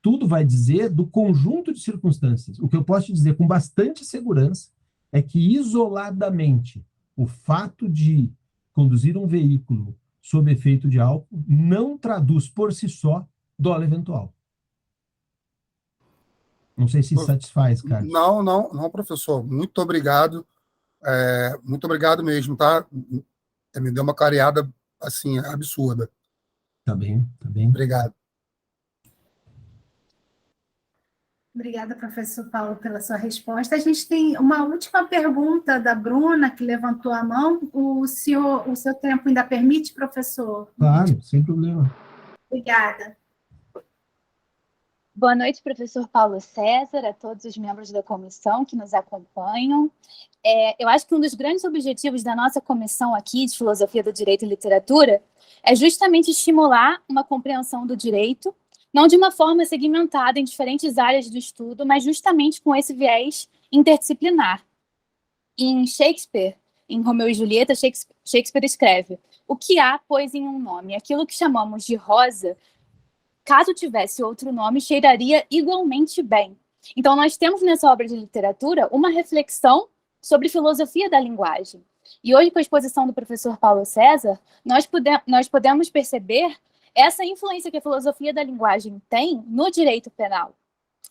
Tudo vai dizer do conjunto de circunstâncias. O que eu posso te dizer com bastante segurança é que, isoladamente, o fato de conduzir um veículo sob efeito de álcool não traduz por si só dolo eventual. Não sei se satisfaz, Carlos. Não, professor. Muito obrigado. Muito obrigado mesmo, tá? Me deu uma clareada, assim, absurda. Tá bem, tá bem. Obrigado. Obrigada, professor Paulo, pela sua resposta. A gente tem uma última pergunta da Bruna, que levantou a mão. O seu tempo ainda permite, professor? Claro, sem problema. Obrigada. Boa noite, professor Paulo César, a todos os membros da comissão que nos acompanham. Eu acho que um dos grandes objetivos da nossa comissão aqui de Filosofia do Direito e Literatura é justamente estimular uma compreensão do direito, não de uma forma segmentada em diferentes áreas do estudo, mas justamente com esse viés interdisciplinar. Em Shakespeare, em Romeu e Julieta, Shakespeare escreve: o que há, pois, em um nome? Aquilo que chamamos de rosa, caso tivesse outro nome, cheiraria igualmente bem. Então, nós temos nessa obra de literatura uma reflexão sobre filosofia da linguagem. E hoje, com a exposição do professor Paulo César, nós podemos perceber essa influência que a filosofia da linguagem tem no direito penal.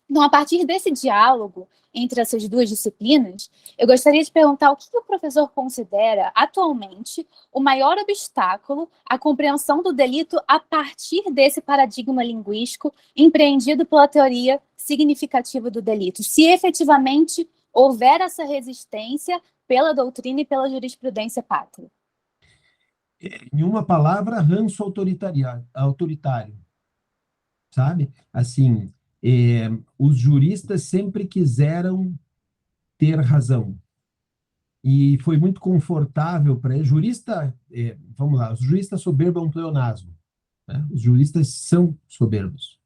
Então, a partir desse diálogo entre essas duas disciplinas, eu gostaria de perguntar o que o professor considera atualmente o maior obstáculo à compreensão do delito a partir desse paradigma linguístico empreendido pela teoria significativa do delito, se efetivamente houver essa resistência pela doutrina e pela jurisprudência pátria. Em uma palavra, ranço autoritário, sabe? Assim, os juristas sempre quiseram ter razão. E foi muito confortável para ele. Vamos lá, os juristas soberbos é um pleonasmo, né? Os juristas são soberbos,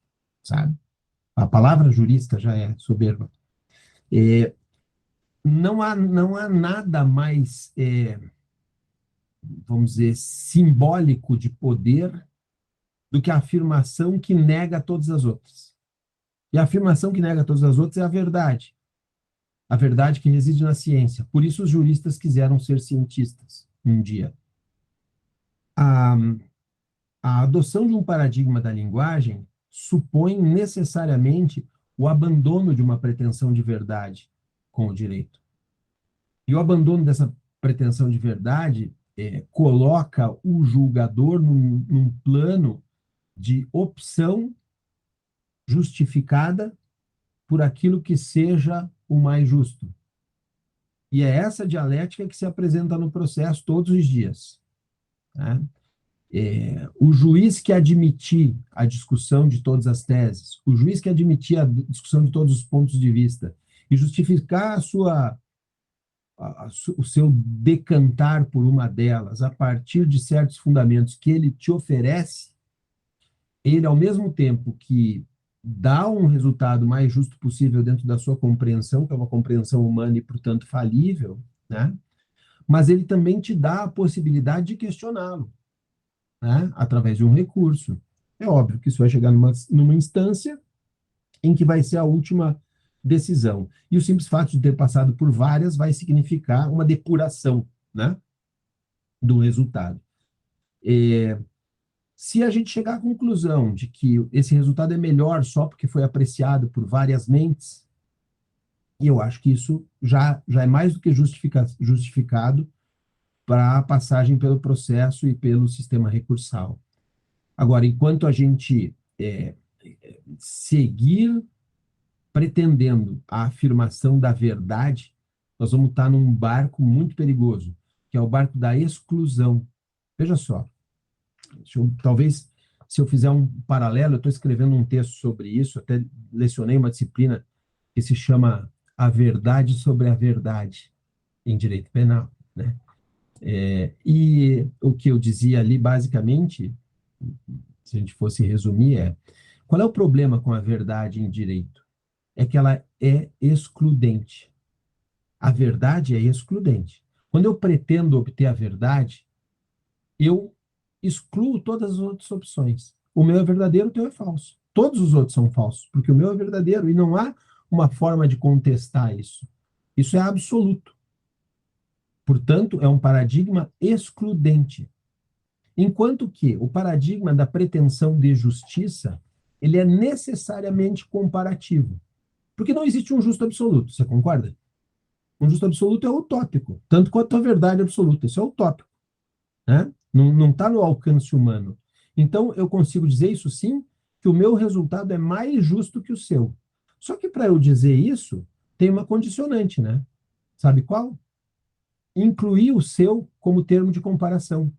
sabe? A palavra jurista já é soberba. Não há nada mais, vamos dizer, simbólico de poder do que a afirmação que nega todas as outras. E a afirmação que nega todas as outras é a verdade. A verdade que reside na ciência. Por isso os juristas quiseram ser cientistas um dia. A adoção de um paradigma da linguagem supõe necessariamente o abandono de uma pretensão de verdade com o direito. E o abandono dessa pretensão de verdade coloca o julgador num plano de opção justificada por aquilo que seja o mais justo. E é essa dialética que se apresenta no processo todos os dias, né? O juiz que admitir a discussão de todas as teses, o juiz que admitir a discussão de todos os pontos de vista e justificar o seu decantar por uma delas a partir de certos fundamentos que ele te oferece, ele, ao mesmo tempo que dá um resultado mais justo possível dentro da sua compreensão, que é uma compreensão humana e, portanto, falível, né? Mas ele também te dá a possibilidade de questioná-lo, né? Através de um recurso. É óbvio que isso vai chegar numa instância em que vai ser a última decisão. E o simples fato de ter passado por várias vai significar uma depuração, né, do resultado. Se a gente chegar à conclusão de que esse resultado é melhor só porque foi apreciado por várias mentes, e eu acho que isso já é mais do que justificado para a passagem pelo processo e pelo sistema recursal. Agora, enquanto a gente seguir pretendendo a afirmação da verdade, nós vamos estar num barco muito perigoso, que é o barco da exclusão. Veja só, talvez, se eu fizer um paralelo, eu estou escrevendo um texto sobre isso, até lecionei uma disciplina que se chama A Verdade sobre a Verdade, em Direito Penal, né? E o que eu dizia ali, basicamente, se a gente fosse resumir, qual é o problema com a verdade em direito? É que ela é excludente. A verdade é excludente. Quando eu pretendo obter a verdade, eu excluo todas as outras opções. O meu é verdadeiro, o teu é falso. Todos os outros são falsos, porque o meu é verdadeiro, e não há uma forma de contestar isso. Isso é absoluto. Portanto, é um paradigma excludente. Enquanto que o paradigma da pretensão de justiça, ele é necessariamente comparativo. Porque não existe um justo absoluto, você concorda? Um justo absoluto é utópico, tanto quanto a verdade absoluta. Isso é utópico, né? Não está no alcance humano. Então, eu consigo dizer isso sim, que o meu resultado é mais justo que o seu. Só que para eu dizer isso, tem uma condicionante, né? Sabe qual? Incluir o seu como termo de comparação.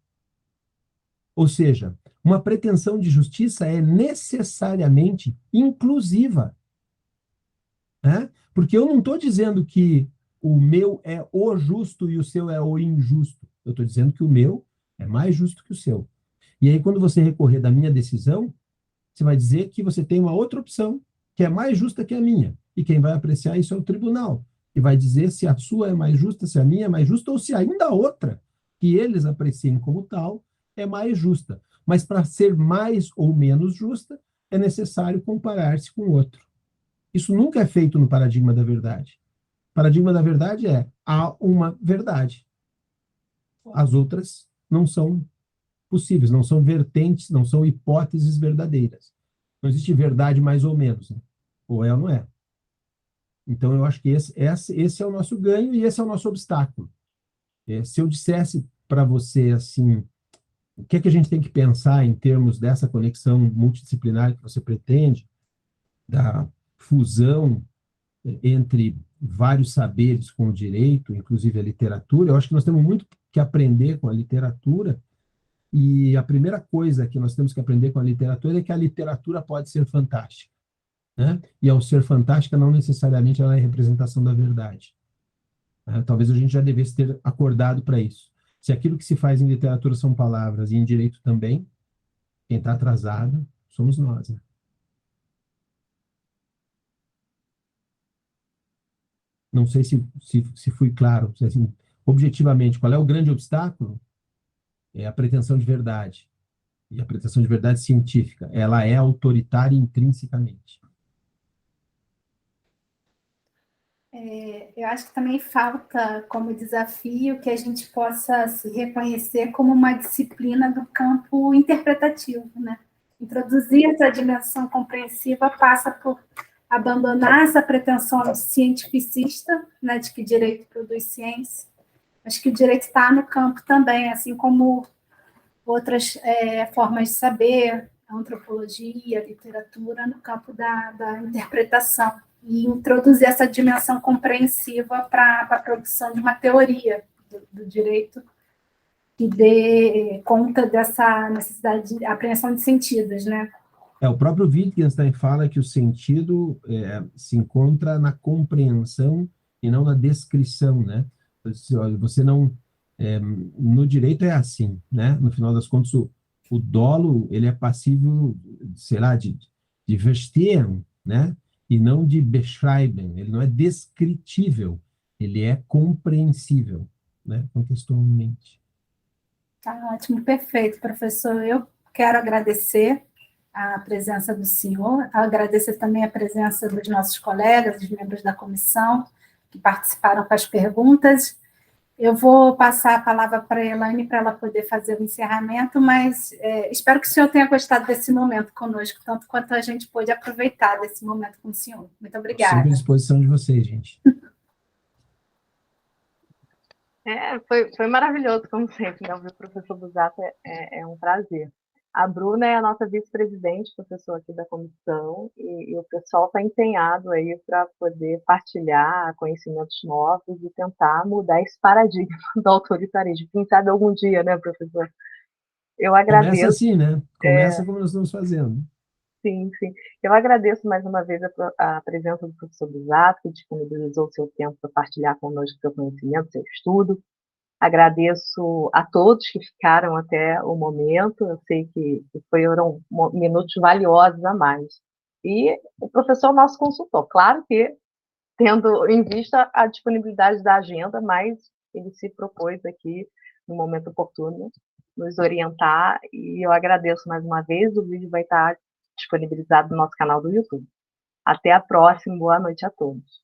Ou seja, uma pretensão de justiça é necessariamente inclusiva, né? Porque eu não estou dizendo que o meu é o justo e o seu é o injusto. Eu estou dizendo que o meu é mais justo que o seu. E aí, quando você recorrer da minha decisão, você vai dizer que você tem uma outra opção, que é mais justa que a minha. E quem vai apreciar isso é o tribunal, que vai dizer se a sua é mais justa, se a minha é mais justa, ou se ainda a outra, que eles apreciem como tal, é mais justa. Mas para ser mais ou menos justa, é necessário comparar-se com o outro. Isso nunca é feito no paradigma da verdade. O paradigma da verdade é: há uma verdade. As outras não são possíveis, não são vertentes, não são hipóteses verdadeiras. Não existe verdade mais ou menos, né? Ou é ou não é. Então, eu acho que esse é o nosso ganho e esse é o nosso obstáculo. Se eu dissesse para você, assim, o que é que a gente tem que pensar em termos dessa conexão multidisciplinar que você pretende, da fusão entre vários saberes com o direito, inclusive a literatura, eu acho que nós temos muito que aprender com a literatura. E a primeira coisa que nós temos que aprender com a literatura é que a literatura pode ser fantástica, né? E ao ser fantástica, não necessariamente ela é representação da verdade. Talvez a gente já devesse ter acordado para isso. Se aquilo que se faz em literatura são palavras e em direito também, quem está atrasado somos nós, né? Não sei se fui claro. Assim, objetivamente, qual é o grande obstáculo? É a pretensão de verdade. E a pretensão de verdade científica, ela é autoritária intrinsecamente. Eu acho que também falta como desafio que a gente possa se reconhecer como uma disciplina do campo interpretativo, né? Introduzir essa dimensão compreensiva passa por abandonar essa pretensão cientificista, né, de que direito produz ciência. Acho que o direito está no campo também, assim como outras formas de saber, a antropologia, a literatura, no campo da interpretação. E introduzir essa dimensão compreensiva para a produção de uma teoria do direito que dê conta dessa necessidade de apreensão de sentidos, né? O próprio Wittgenstein fala que o sentido se encontra na compreensão e não na descrição, né? Você não... no direito é assim, né? No final das contas, o dolo, ele é passível, sei lá, de verstehen, né? E não de beschreiben. Ele não é descritível, ele é compreensível, né? Contextualmente. Tá ótimo, perfeito, professor. Eu quero agradecer a presença do senhor, agradecer também a presença dos nossos colegas, dos membros da comissão, que participaram com as perguntas. Eu vou passar a palavra para a Elaine para ela poder fazer o encerramento, mas espero que o senhor tenha gostado desse momento conosco, tanto quanto a gente pôde aproveitar desse momento com o senhor. Muito obrigada. Sempre à disposição de vocês, gente. Foi maravilhoso, como sempre, né? Ouvir o professor Busato é um prazer. A Bruna é a nossa vice-presidente, professor aqui da comissão, e o pessoal está empenhado aí para poder partilhar conhecimentos novos e tentar mudar esse paradigma do autoritarismo. Quem sabe algum dia, né, professor? Eu agradeço. Começa assim, né? Começa como nós estamos fazendo. Sim, sim. Eu agradeço mais uma vez a presença do professor Busato, que disponibilizou o seu tempo para partilhar conosco seu conhecimento, seu estudo. Agradeço a todos que ficaram até o momento, eu sei que foram minutos valiosos a mais. E o professor é o nosso consultor, claro que tendo em vista a disponibilidade da agenda, mas ele se propôs aqui, no momento oportuno, nos orientar, e eu agradeço mais uma vez, o vídeo vai estar disponibilizado no nosso canal do YouTube. Até a próxima, boa noite a todos.